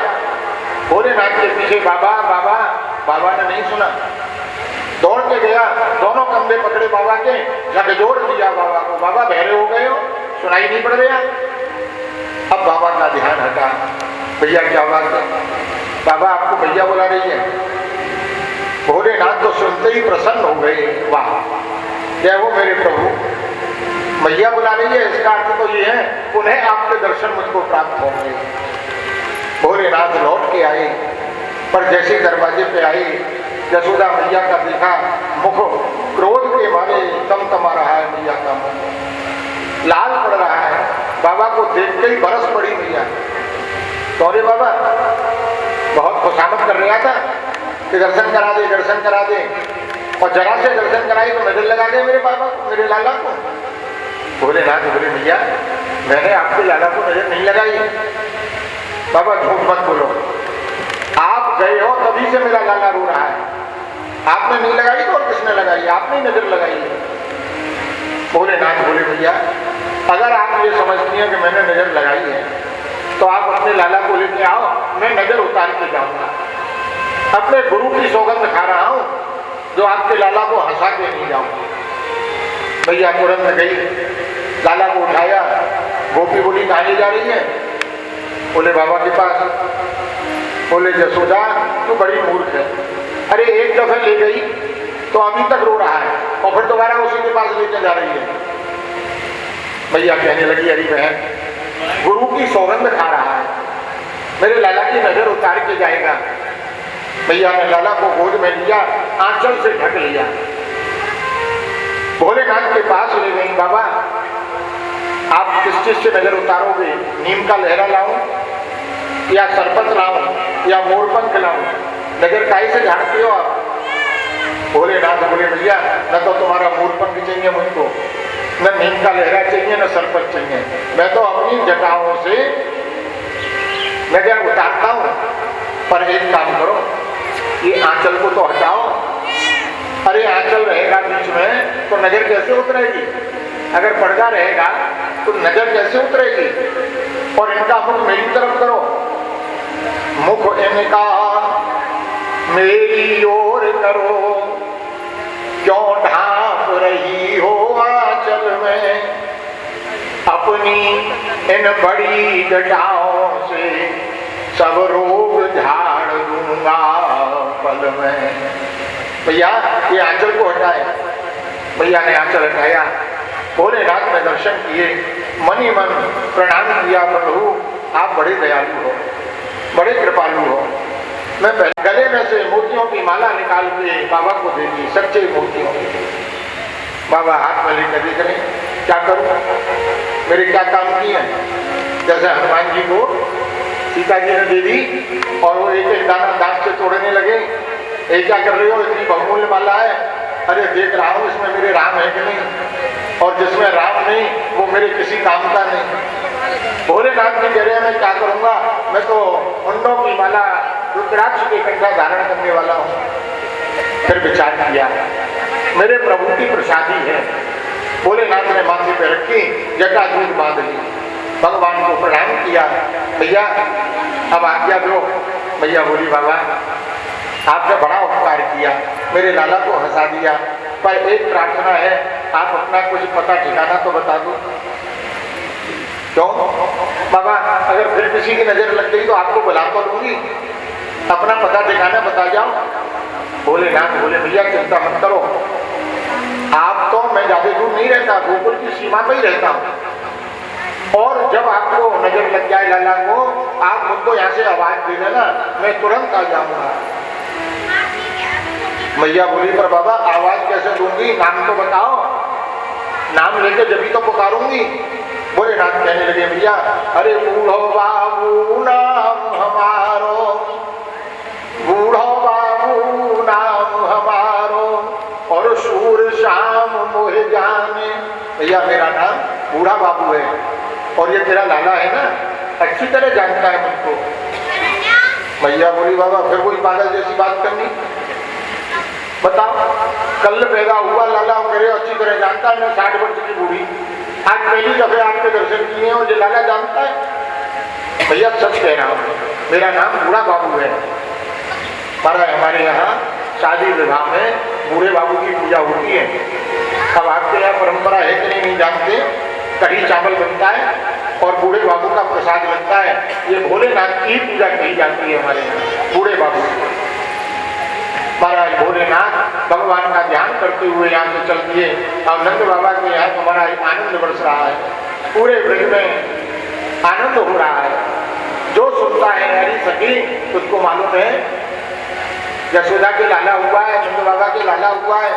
S2: भोलेनाथ के पीछे, बाबा बाबा, बाबा ने नहीं सुना, दौड़ के गया, दोनों कंधे पकड़े बाबा के, झकझोर दिया बाबा को, बाबा बहरे हो गए हो, सुनाई नहीं पड़ रहा। अब बाबा का ध्यान हटा, भैया क्या बात है? बाबा आपको भैया बुला रही है। भोलेनाथ तो सुनते ही प्रसन्न हो गए, वाह जय हो मेरे प्रभु, मैया बुला रही है, इसका अर्थ तो ये है उन्हें आपके दर्शन मुझको प्राप्त होंगे। भोलेनाथ लौट के आए, पर जैसे दरवाजे पे आए यशोदा मैया का देखा मुख क्रोध के मारे तमतमा रहा है, मैया का मुख लाल पड़ रहा है। बाबा को देख के ही बरस पड़ी मैया। सॉरी बाबा, बहुत खुशामद कर रहा था कि दर्शन करा दे, दर्शन करा दे, और जरा से दर्शन कराई तो नजर लगा दे मेरे बाबा को, मेरे लाला को। भोलेनाथ बोले भैया मैंने आपके लाला को नजर नहीं लगाई। बाबा झूठ मत बोलो, आप गए हो तभी से मेरा लाला रो रहा है, आपने नहीं लगाई तो और किसने लगाई? आपने नजर लगाई है। भोलेनाथ बोले भैया अगर आप ये समझती हैं कि मैंने नजर लगाई है तो आप अपने लाला को लेके आओ, मैं नजर उतार के जाऊंगा। अपने गुरु की सौगंध खा रहा हूं जो आपके लाला को हंसा के नहीं जाऊंगा। भैया तुरंत गई, लाला को उठाया। गोपी बोली कहाँ ले जा रही है? बोले बाबा के पास। बोले यशोदा तू बड़ी मूर्ख है, अरे एक दफे ले गई तो अभी तक रो रहा है और फिर दोबारा उसी के पास लेके जा रही है। भैया कहने लगी अरे बहन गुरु की सौगंध खा रहा है, मेरे लाला की नजर उतार के जाएगा। भैया ने लाला को गोद में लिया, आंचल से ढक लिया, भोलेनाथ के पास ले गई। बाबा आप किस चीज से नजर उतारोगे? नीम का लहरा लाऊं या सरपत लाऊं या मोरपंख लाऊं? नजर काहे से झाड़ते हो आप? भोलेनाथ बोले भैया न तो तुम्हारा मूलपंख चाहिए मुझको, न नीम का लहरा चाहिए, न सरपत चाहिए। मैं तो अपनी जटाओं से नजर उतारता हूँ। पर एक काम करो, ये आंचल को तो हटाओ। अरे आंचल रहेगा बीच में तो नजर कैसे उतरेगी? अगर पर्दा रहेगा तो नजर कैसे उतरेगी? और इनका मुख मेरी तरफ करो, मुख इनका मेरी ओर करो, क्यों ढांप रही हो आंचल में अपनी इन बड़ी जटाओं से, सब रोग झाड़ दूंगा पल में। भैया ये आंचल को हटाए। भैया ने आंचल हटाया, भोलेनाथ ने दर्शन किए, मन ही मन प्रणाम किया, प्रभु आप बड़े दयालु हो, बड़े कृपालु हो। मैं गले में से मोतियों की माला निकाल के बाबा को दे दी, सच्चे मोतियों की। बाबा हाथ में लेकर देख रहे क्या करूं, मेरे क्या काम किए हैं? जैसे हनुमान जी को सीता जी ने दे दी और वो एक एक दाना दांत से तोड़ने लगे। ये क्या कर रहे हो, इतनी बहुमूल्य माला है? अरे देख रहा हूँ इसमें मेरे राम है कि नहीं, और जिसमें राम नहीं वो मेरे किसी काम का नहीं। भोलेनाथ जी कह रहे हैं मैं क्या करूंगा, मैं तो मुंडों की माला रुद्राक्ष के कंठा धारण करने वाला हूँ। फिर विचार किया मेरे प्रभु की प्रसादी है। भोलेनाथ ने माथे पे रखी, जटा दूध बांध ली, भगवान को प्रणाम किया। भैया अब आज्ञा दो। भैया बोली बाबा आपने बड़ा उपकार किया, मेरे लाला को हंसा दिया, पर एक प्रार्थना है, आप अपना कुछ पता ठिकाना तो बता दो। क्यों बाबा, अगर फिर किसी की नजर लग गई तो आपको बुला तो लूंगी, अपना पता ठिकाना बता जाओ। भोलेनाथ बोले भैया चिंता मत करो, आप तो मैं ज्यादा दूर नहीं रहता, गोकुल की सीमा पर ही रहता हूँ, और जब आपको नजर लग जाए लाला को, आप मुझको यहाँ से आवाज दे देना, मैं तुरंत आ जाऊंगा। मैया बोली पर बाबा आवाज कैसे दूंगी, नाम तो बताओ, नाम लेके जब ही तो पुकारूंगी। भोलेनाथ कहने लगे भैया अरे बूढ़ो बाबू नाम हमारो, बूढ़ो बाबू नाम हमारो, और सूर शाम मोह जाने। भैया मेरा नाम बूढ़ा बाबू है, और ये तेरा लाला है ना, अच्छी तरह जानता है मुझको। भैया बोली बाबा फिर कोई पागल जैसी बात करनी, बताओ कल पैदा हुआ लाला करे अच्छी तरह जानता है, मैं 60 वर्ष की बूढ़ी, आज पहली दफे आपके दर्शन किए हैं और ये लाला जानता है। भैया सच कह रहा हूँ, मेरा नाम बूढ़ा बाबू है। हमारे यहाँ शादी विवाह में बूढ़े बाबू की पूजा होती है। अब आपके यहाँ परंपरा है कि नहीं जानते, कढ़ी चावल बनता है और बूढ़े बाबू का प्रसाद बनता है। ये भोलेनाथ की पूजा कही जाती है हमारे यहाँ, बूढ़े बाबू। महाराज भोलेनाथ भगवान का ध्यान करते हुए यहाँ से चल दिए, और नंद बाबा के यहाँ हमारा आनंद बरस रहा है, पूरे ब्रज में आनंद हो रहा है। जो सुनता है हरी सखी उसको मालूम है यशोदा के लाला हुआ है, नंद बाबा के लाला हुआ है,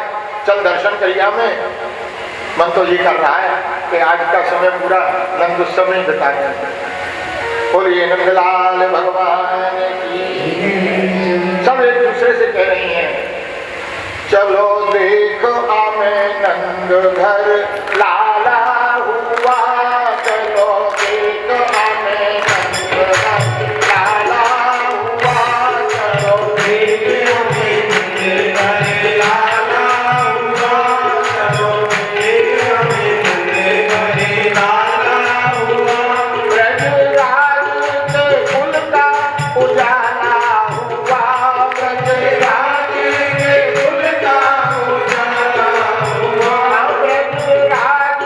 S2: चल दर्शन करिया में। मन तो ये कर रहा है कि आज का समय पूरा नंद उत्सव में बिता दें। बोलिए नंदलाल भगवान की। सब एक दूसरे से कह रही हैं चलो देखो आमें नंद घर लाला हुआ, चलो देखो आमें नंद घर लाला हुआ, चलो देखो आमें नंद घर लाला हुआ, चलो देखो आमें नंद घर लाला हुआ। ब्रजराज के कुल का उजाला हुआ, ब्रजराज के कुल का उजाला हुआ, ब्रजराज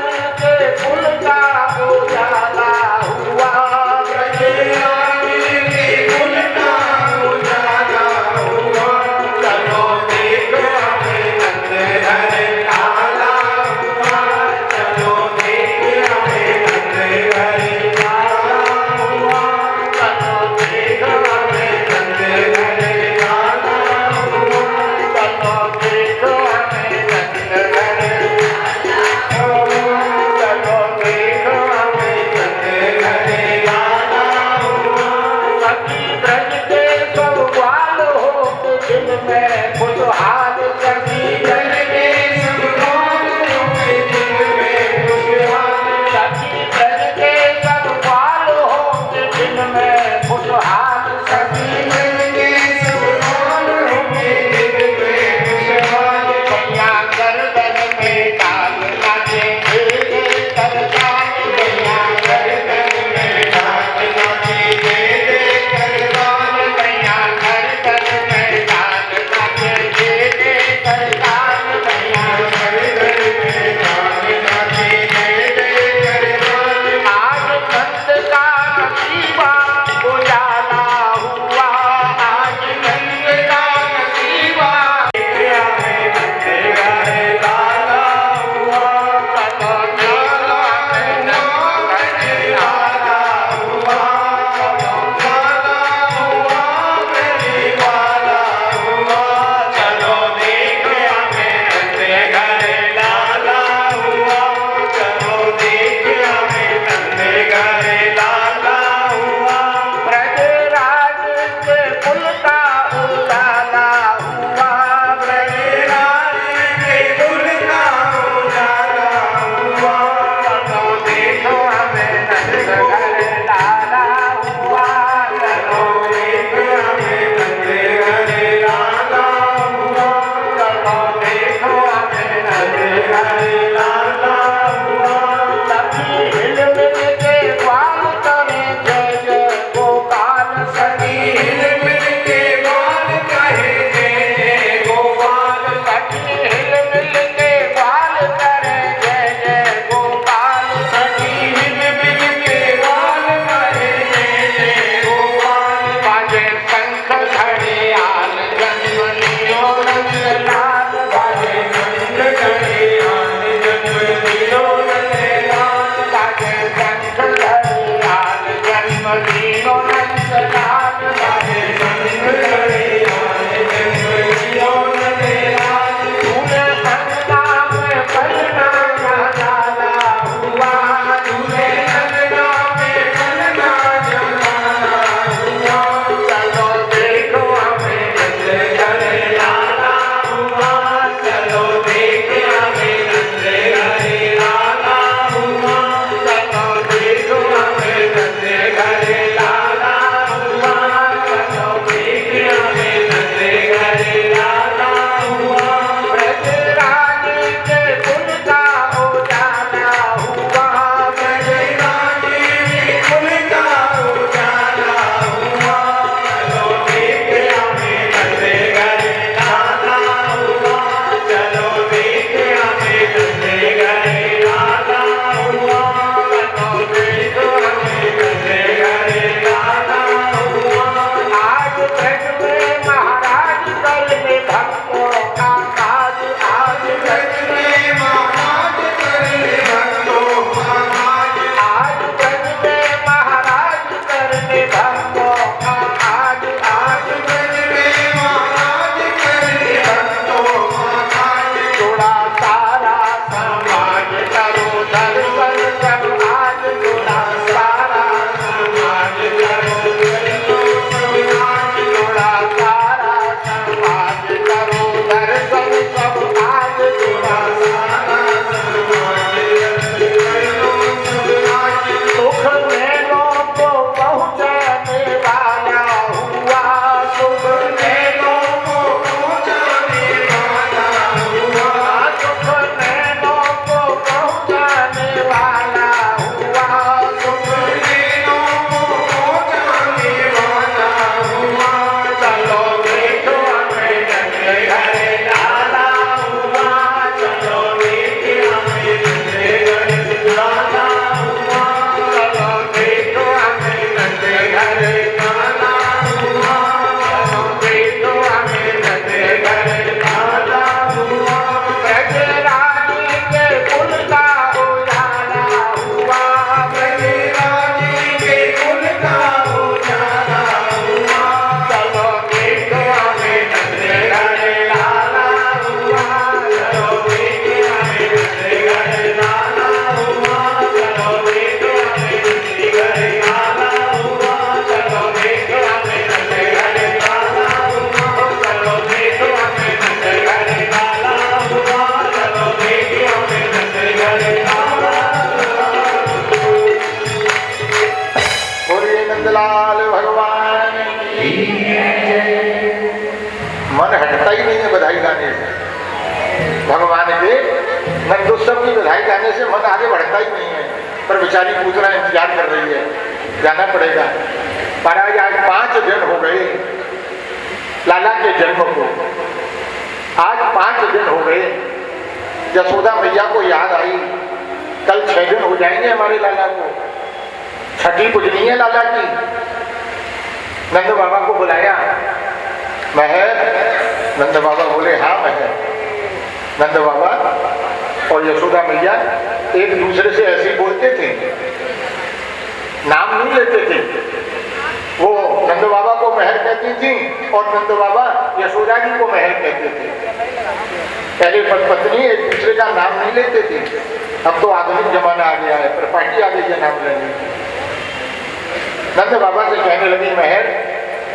S1: घरे लाला हुआ।
S2: सखी हिल मिल के ग्वाल करे जय जय गोपाल।
S1: सखी हिल मिल के ग्वाल कहे जय जय गोपाल।
S2: सखी हिल मिल के ग्वाल करे जय जय गोपाल।
S1: सखी हिल मिल के ग्वाल कहे जय जय गोपाल।
S2: बाजे शंख घड़ियाल जन्म लियो नंदलाल।
S1: बाजे शंख घड़ियाल जन्म लियो नंदलाल।
S2: बाजे शंख घड़ियाल जन्म लियो नंदलाल।
S1: बाजे शंख घड़ियाल जन्म लियो नंदलाल।
S2: तूने अंगना में पलना जाना हुआ।
S1: तूने अंगना में पलना जमाना हुआ।
S2: चलो देखो हमें
S1: नंद घरे लाला हुआ। चलो देख हमें नंद घरे लाला हुआ।
S2: चलो देखो
S1: हमें नंद घरे लाला हुआ। चलो देख हमें नंद घरे लाला हुआ।
S2: ब्रजरानी के कुल का उजाला हुआ।
S1: ब्रजरानी कुल का उजाला हुआ। चलो देख हमें नंद घरे लाला हुआ। चलो देख हमें नंद घरे लाला हुआ। चलो देख हमें नंद घरे लाला हुआ।
S2: आज ब्रज में महाराज कल में भक्तों का काज। आज
S1: ब्रज में महाराज करने भक्तों का काज।
S2: आज ब्रज में महाराज करने भक्तों का काज। आज
S1: ब्रज में महाराज करने भक्तों का काज।
S2: जुड़ा सारा समाज करो दर्शन सब आज। जुड़ा सारा
S1: समाज करो समाज।
S2: जुड़ा सारा समाज करो दर्शन सब आज। जुड़ा
S1: सारा समाज करो समाज।
S2: सुख मेलों को पहुँचाने वाला हुआ। सुख
S1: मेलों को पहुँचाने वाला हुआ।
S2: सुख मेलों को पहुँचाने वाला हुआ।
S1: सुख मेलों को पहुँचाने वाला हुआ।
S2: चलो देखो हमें नंद
S1: घरे लाला हुआ। चलो देख हमें नंद घरे लाला हुआ।
S2: चलो देखो हमें नंद
S1: घरे लाला हुआ।
S2: चलो देखो हमें नंद
S1: घरे लाला हुआ।
S2: ब्रजरानी के कुल का उजाला हुआ।
S1: ब्रजरानी के कुल का उजाला हुआ।
S2: चलो देखो हमें नंद
S1: घरे लाला हुआ। चलो देख हमें नंद घरे लाला हुआ। चलो देख हमें नंद घरे लाला हुआ। चलो देख हमें नंद घरे लाला हुआ। चलो देख हमें नंद घरे लाला हुआ। चलो देख हमें नंद घरे लाला
S2: बोलिए नंदलाल भगवान की। मन हटता ही नहीं है बधाई गाने से। भगवान के नंदोत्सव की बधाई गाने से मन आगे बढ़ता ही नहीं है। पर बेचारी पूतना इंतजार कर रही है, जाना पड़ेगा। महाराज आज 5 दिन हो गए लाला के जन्म को। आज 5 दिन हो गए। यशोदा मैया को याद आई कल 6 दिन हो जाएंगे हमारे लाला को। छठी पूजनी है लाला की। नंद बाबा को बुलाया। महर नंद बाबा बोले हाँ महर। नंद बाबा और यशोदा मैया एक दूसरे से ऐसे ही बोलते थे, नाम नहीं लेते थे। वो नंद बाबा को महर कहती थी और नंद बाबा यशोदा जी को महर कहते थे। पहले पत्नी एक दूसरे का नाम नहीं लेते थे। अब तो आधुनिक जमाना आ गया है, प्रपाटी आ गई है नाम लेने। नंद बाबा से कहने लगी महर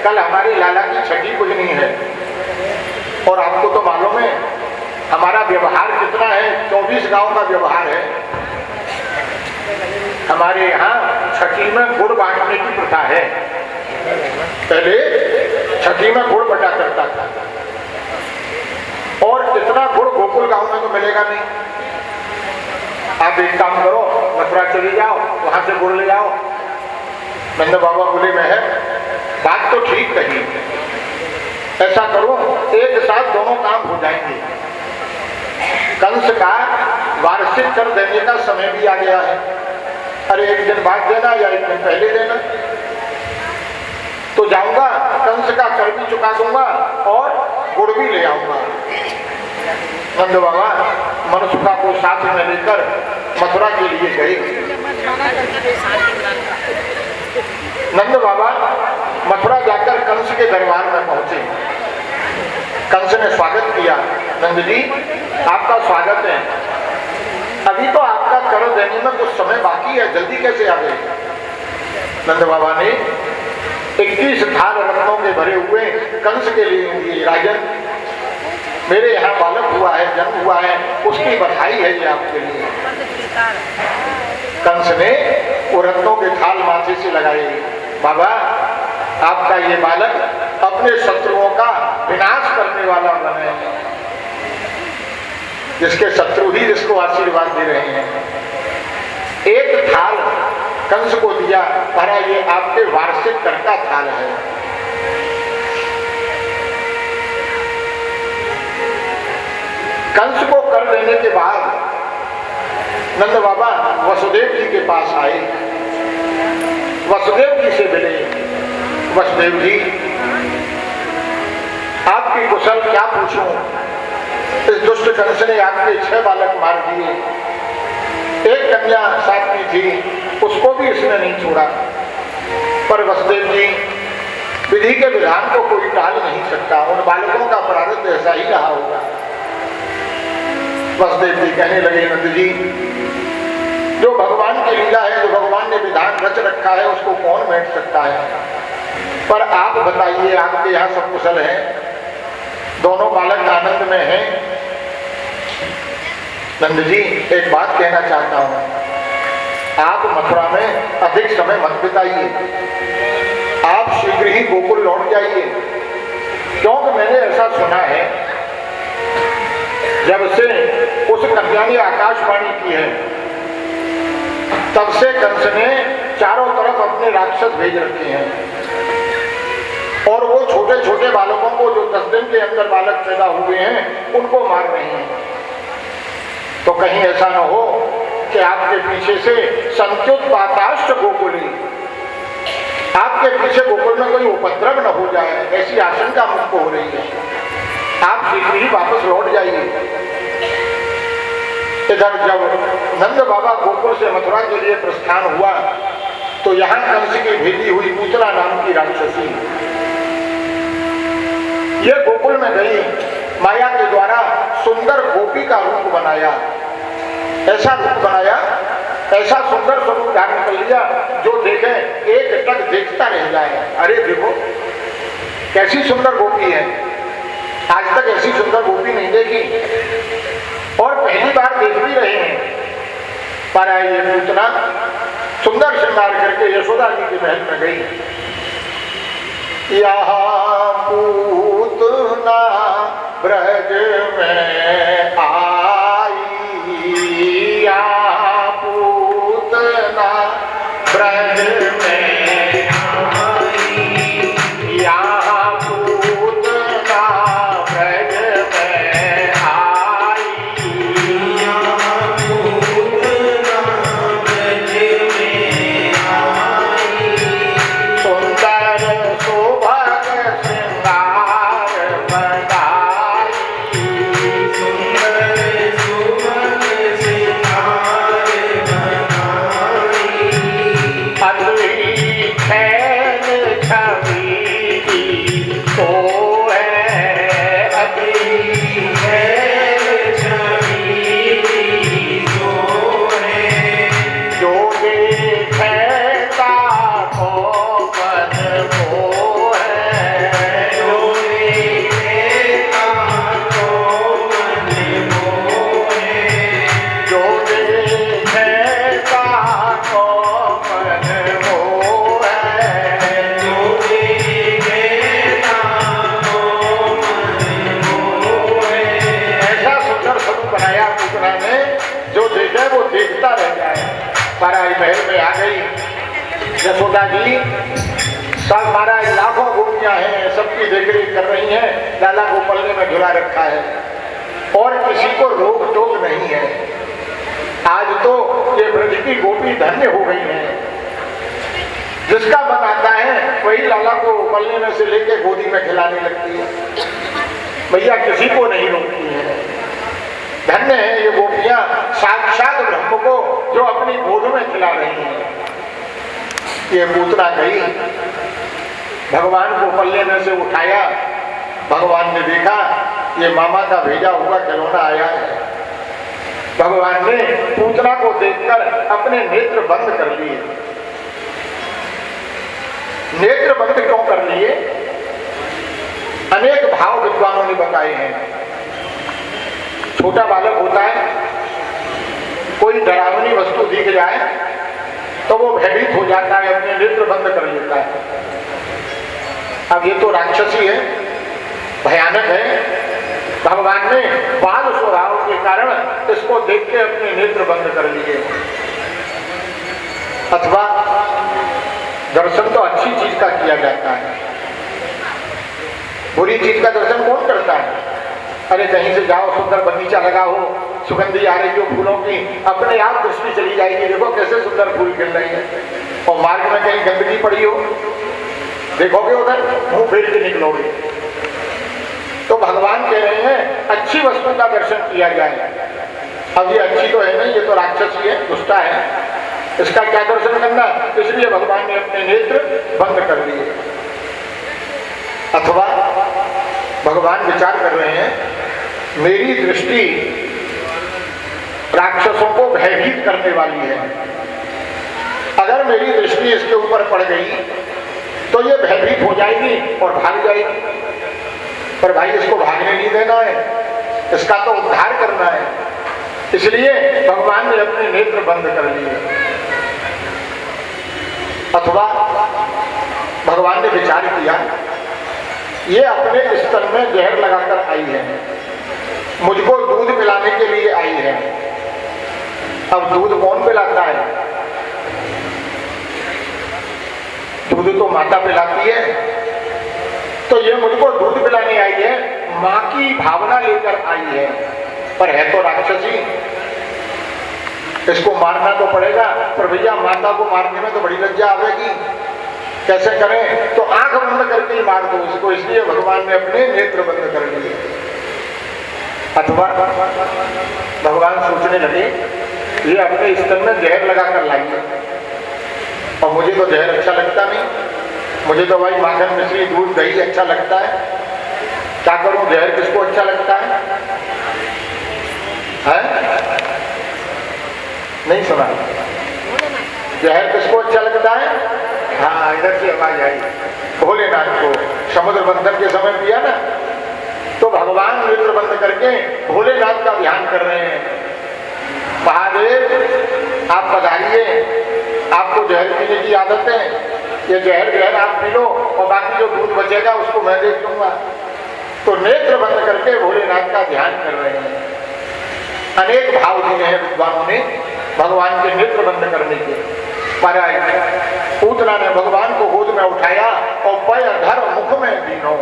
S2: कल हमारे लाला की छठी पूजनी है और आपको तो मालूम है हमारा व्यवहार कितना है। 24 गांव का व्यवहार है। हमारे यहाँ छठी में गुड़ बांटने की प्रथा है। पहले छठी में गुड़ बटा करता था और इतना गुड़ गोकुल गांव में तो मिलेगा नहीं। आप एक काम करो, मथुरा चले जाओ, वहां से गुड़ ले आओ। नंद बाबा बोले मैं है, बात तो ठीक कही, ऐसा करो एक साथ दोनों काम हो जाएंगे। कंस का वार्षिक कर देने का समय भी आ गया है। अरे एक दिन बाद देना या एक दिन पहले देना, तो जाऊंगा कंस का कर भी चुका दूंगा और गुड़ भी ले आऊंगा। नंद बाबा मनसुखा को साथ में लेकर मथुरा के लिए गए। नंद बाबा मथुरा जाकर कंस के दरबार में पहुंचे। कंस ने स्वागत किया, नंद जी आपका स्वागत है, अभी तो आपका कर देने में कुछ समय बाकी है, जल्दी कैसे आ गए? नंद बाबा ने 21 थाल रत्नों के भरे हुए कंस के लिए दिए। राजन, मेरे यहाँ बालक हुआ है, जन्म हुआ है, उसकी बधाई है ये आपके लिए। कंस ने वो रत्नों के थाल माथे से लगाए। बाबा आपका ये बालक अपने शत्रुओं का विनाश करने वाला बने, जिसके शत्रु ही जिसको आशीर्वाद दे रहे हैं। एक थाल कंस को दिया, कहा ये आपके वार्षिक कर का थाल है। कंस को कर देने के बाद नंद बाबा वसुदेव जी के पास आए। वसुदेव जी से मिले। वसुदेव जी आपकी कुशल क्या पूछूं, इस दुष्ट कंस ने आपके 6 बालक मार दिए, एक कन्या साथ में थी, उसको भी इसने नहीं छोड़ा। पर वसुदेव जी विधि के विधान को कोई टाल नहीं सकता, उन बालकों का प्रारब्ध ऐसा ही रहा होगा। वसुदेव जी कहने लगे, नंद जी जो भगवान की लीला है, जो भगवान ने विधान रच रखा है, उसको कौन बैठ सकता है। पर आप बताइए, आपके यहाँ सब कुशल है, दोनों बालक आनंद में हैं। नंद जी एक बात कहना चाहता हूं, आप मथुरा में अधिक समय मत बिताइए, आप शीघ्र ही गोकुल लौट जाइए, क्योंकि मैंने ऐसा सुना है जब से उस कन्या ने आकाशवाणी की है, तब से कंस ने चारों तरफ अपने राक्षस भेज रखे हैं, और वो छोटे छोटे बालकों को, जो 10 दिन के अंदर बालक पैदा हुए हैं, उनको मार रहे हैं। तो कहीं ऐसा न हो कि आपके पीछे से संत्युत्पाताश्च गोकुली, आपके पीछे गोकुल में कोई उपद्रव न हो जाए, ऐसी आशंका मुझको हो रही है। आप शीघ्र ही वापस लौट जाइए। इधर जब नंद बाबा गोकुल से मथुरा के लिए प्रस्थान हुआ, तो यहाँ कंस की भेजी हुई पूतना नाम की राक्षसी ये गोकुल में गई, माया के द्वारा सुंदर गोपी का रूप बनाया, ऐसा रूप बनाया, ऐसा सुंदर स्वरूप धारण कर लिया, जो देखे एक टक देखता रह जाए। अरे देखो कैसी सुंदर गोपी है, आज तक ऐसी सुंदर गोपी नहीं देखी, और पहली बार देख भी रहे हैं। पर ये पूतना सुंदर श्रृंगार करके यशोदा जी के महल में गई। यहाँ पूतना ब्रज में आई, यहाँ पूतना ब्रज में आई, यहाँ पूतना ब्रज में आई,
S1: यहाँ पूतना ब्रज में आई,
S2: सुंदर शोभक श्रृंगार बनाई, महाराज महल में आ गई यशोदा जी। सब महाराज लाखों गोपियां हैं, सबकी देखरेख कर रही हैं। लाला को पल्ले में झुला रखा है और किसी को रोक टोक नहीं है। आज तो ये ब्रज की गोपी धन्य हो गई है। जिसका मन आता है वही लाला को पल्ले में से लेके गोदी में खिलाने लगती है। भैया किसी को नहीं रोकती है। धन्य है ये गोपियां साक्षात ब्रह्म को जो अपनी गोद में खिला रही हैं। ये पूतना गई, भगवान को पल्ले में से उठाया। भगवान ने देखा ये मामा का भेजा हुआ खिलौना आया है। भगवान ने पूतना को देखकर अपने नेत्र बंद कर लिए। नेत्र बंद क्यों कर लिए? अनेक भाव विद्वानों ने बताए हैं। छोटा बालक होता है, कोई डरावनी वस्तु दिख जाए तो वो भयभीत हो जाता है, अपने नेत्र बंद कर लेता है। अब ये तो राक्षसी है, भयानक है। भगवान ने बाल स्वभाव के कारण इसको देख के अपने नेत्र बंद कर लिए। अथवा दर्शन तो अच्छी चीज का किया जाता है, बुरी चीज का दर्शन कौन करता है? अरे कहीं से जाओ, सुंदर बगीचा लगा हो, सुगंधी आ रही हो फूलों की, अपने आप दृष्टि चली जाएगी, देखो कैसे सुंदर फूल खिल रहे हैं। और मार्ग में कहीं गंदगी पड़ी हो, देखोगे उधर मुंह फेर के निकलोगे। तो भगवान कह रहे हैं अच्छी वस्तु का दर्शन किया जाए। अब ये अच्छी तो है नहीं, ये तो राक्षसी है, दुष्टा है, इसका क्या दर्शन करना? इसलिए भगवान ने अपने नेत्र बंद कर दिए। अथवा भगवान विचार कर रहे हैं मेरी दृष्टि राक्षसों को भयभीत करने वाली है। अगर मेरी दृष्टि इसके ऊपर पड़ गई तो ये भयभीत हो जाएगी और भाग जाएगी। पर भाई इसको भागने नहीं देना है, इसका तो उद्धार करना है। इसलिए भगवान ने अपने नेत्र बंद कर लिए। अथवा भगवान ने विचार किया ये अपने स्तन में जहर लगाकर आई है, मुझको दूध पिलाने के लिए आई है। अब दूध कौन पिलाता है? दूध तो माता पिलाती है। तो ये मुझको दूध पिलाने आई है, माँ की भावना लेकर आई है, पर है तो राक्षसी। इसको मारना तो पड़ेगा, पर भैया माता को मारने में तो बड़ी लज्जा आवेगी, कैसे करें? तो आंख बंद करके ही मार दो उसको। इसलिए भगवान ने अपने नेत्र बंद कर लिए। अथवा भगवान सोचने लगे ये अपने स्तन में जहर लगाकर लाई है, और मुझे तो जहर अच्छा लगता नहीं, मुझे तो भाई माखन मिश्री दूध दही अच्छा लगता है। क्या करूं? जहर किसको अच्छा लगता है? नहीं सुना? जहर किसको अच्छा लगता है? हाँ, इधर से आवाज आई। भोलेनाथ को समुद्र मंथन के समय पिया ना, तो भगवान नेत्र बंद करके भोलेनाथ का ध्यान कर रहे हैं। महादेव आप पधारिए, आपको जहर पीने की आदत है, ये जहर आप पी लो और बाकी जो दूध बचेगा उसको मैं देख लूंगा। तो नेत्र बंद करके भोलेनाथ का ध्यान कर रहे हैं। अनेक भाव दिए हैं विद्वानों ने भगवान के नेत्र बंद करने के। पर पूतना ने भगवान को गोद में उठाया और पैर धर मुख में दीनो,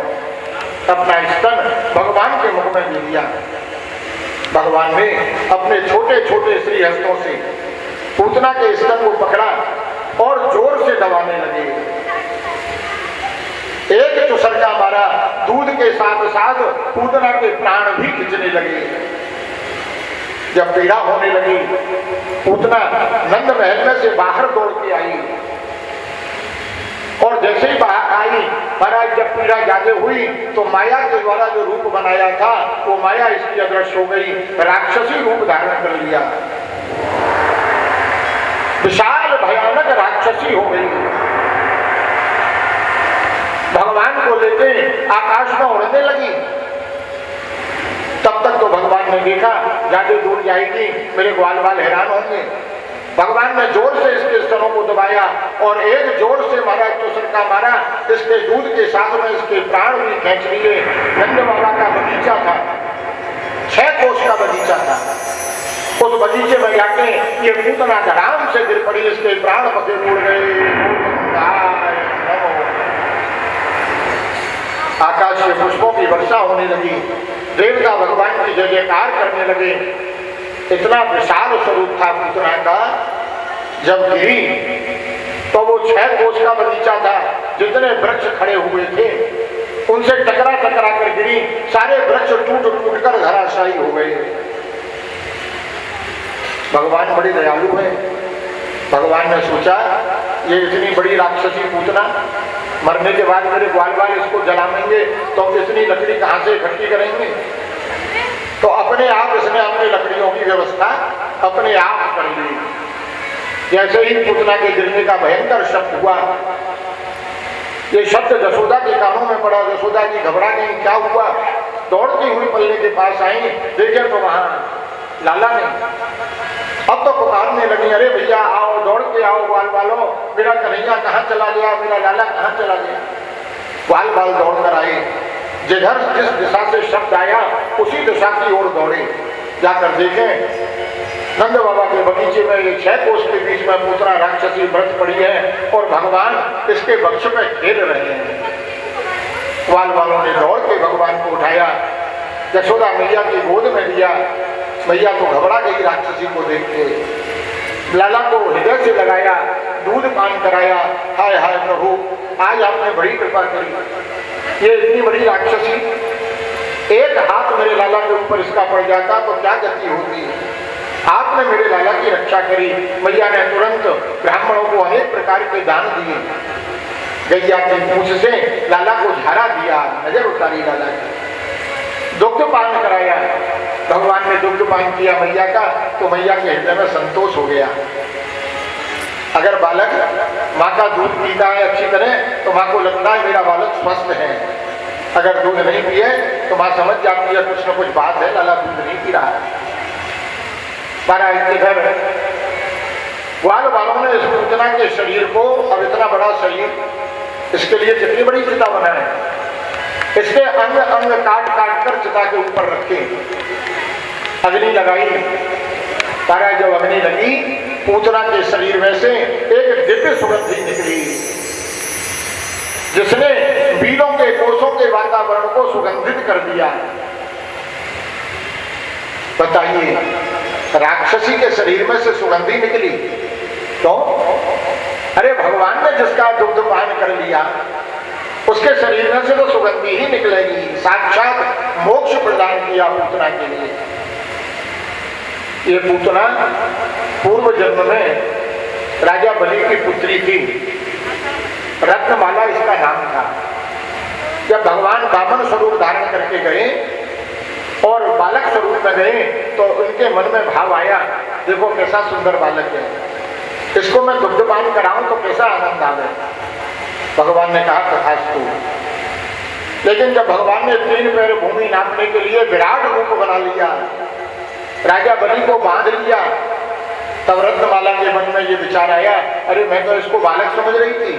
S2: अपना स्तन भगवान के मुख में दे दिया। भगवान ने अपने छोटे छोटे श्रीहस्तों से पूतना के स्तन को पकड़ा और जोर से दबाने लगे। एक चुसरका मारा, दूध के साथ साथ पूतना के प्राण भी खिंचने लगे। जब पीड़ा होने लगी, पूतना नंद महल में से बाहर दौड़ के आई, और जैसे ही बाहर आई महाराज जब पीड़ा ज्यादा हुई तो माया के द्वारा जो रूप बनाया था वो माया इसकी अदृश्य हो गई, राक्षसी रूप धारण कर लिया। विशाल भयानक राक्षसी हो गई। भगवान को लेके आकाश में उड़ने लगी। तब तक तो भगवान ने देखा ज्यादा दूर जाएगी, मेरे ग्वाल वाल हैरान होंगे। भगवान ने जोर से इसके स्तनों को दबाया और एक जोर से महाराज चुसरका मारा, इसके दूध के साथ में इसके प्राण भी खींच लिए। नंद बाबा का बगीचा था, 6 कोस का बगीचा था, उस बगीचे में जाके ये पूतना धड़ाम से गिर पड़ी, इसके प्राण पखेरु उड़ गए। आकाश से पुष्पों की वर्षा होने लगी, देवता भगवान की जय जयकार करने लगे। इतना विशाल स्वरूप था पूतना का। जब गिरी तो वो 6 कोस का बगीचा था, जितने वृक्ष खड़े हुए थे उनसे टकरा टकरा कर गिरी, सारे वृक्ष टूट टूट कर धराशायी हो गए। भगवान बड़े दयालु हैं। भगवान ने सोचा ये इतनी बड़ी राक्षसी पूतना, मरने के बाद मेरे ग्वाल बाल इसको जलाएंगे तो इतनी लकड़ी कहां से इकट्ठी करेंगे। तो अपने आप इसने अपनी लकड़ियों की व्यवस्था अपने आप कर ली। जैसे ही पूतना के गिरने का भयंकर शब्द हुआ, ये शब्द जसोदा के कानों में पड़ा। जसोदा जी घबरा गई, क्या हुआ? दौड़ती हुई पल्ले के पास आई, देखे तो वहां लाला ने। अब तो पुकारने लगी, अरे भैया आओ, दौड़ के आओ ग्वाल बालो, मेरा कन्हैया कहाँ चला गया, मेरा लाला कहाँ चला गया। ग्वाल बाल दौड़ कर आए, जिधर जिस दिशा से शब्द आया उसी दिशा की ओर दौड़े। जाकर देखें नंद बाबा के बगीचे में ये 6 कोस के बीच में पूतना राक्षसी व्रत पड़ी है और भगवान इसके वक्ष में खेल रहे हैं। ग्वाल बालों ने दौड़ के भगवान को उठाया, यशोदा मैया की गोद में दिया। मैया तो घबरा गई राक्षसी को देख के। लाला को हृदय से लगाया, दूध पान कराया। हाय हाय प्रभु, आज आपने बड़ी कृपा करी। ये इतनी बड़ी राक्षसी, एक हाथ मेरे लाला के ऊपर इसका पड़ जाता तो क्या गति होती। आपने मेरे लाला की रक्षा करी। मैया ने तुरंत ब्राह्मणों को अनेक प्रकार के दान दिए। गैया की पूंछ से लाला को झाड़ा दिया, नजर उतारी लाला की। दुग्ध पान कराया। भगवान ने दुग्ध पान किया मैया का, तो मैया के हृदय में संतोष हो गया। अगर बालक माँ का दूध पीता है अच्छी तरह तो माँ को लगता है मेरा बालक स्वस्थ है। अगर दूध नहीं पिए तो माँ समझ जाती है कुछ न कुछ बात है, लाला दूध नहीं पी रहा है। इधर ग्वाल बालों ने इस पूतना के शरीर को, अब इतना बड़ा शरीर, इसके लिए कितनी बड़ी चिता बनाए। इसके अंग अंग काट काट कर चिता के ऊपर रखे, अग्नि लगाई। तारा जब अग्नि लगी, पूतना के शरीर में से एक दिव्य सुगंधी निकली, जिसने वीरों के कोषों के वातावरण को सुगंधित कर दिया। बताइए, राक्षसी के शरीर में से सुगंधी निकली तो? अरे भगवान ने जिसका दुग्ध पान कर लिया उसके शरीर में से तो सुगंधी ही निकलेगी। साक्षात मोक्ष प्रदान किया पूतना के लिए। ये पूतना पूर्व जन्म में राजा बलि की पुत्री थी, रत्नमाला इसका नाम था। जब भगवान वामन स्वरूप धारण करके गए और बालक स्वरूप में गए तो उनके मन में भाव आया, देखो कैसा सुंदर बालक है, इसको मैं दुग्धपान कराऊं तो कैसा आनंद आवे। भगवान ने कहा तथास्तु। लेकिन जब भगवान ने 3 पैर भूमि नापने के लिए विराट रूप बना लिया, राजा बलि को बांध लिया, तब रत्नमाला के मन में ये विचार आया, अरे मैं तो इसको बालक समझ रही थी,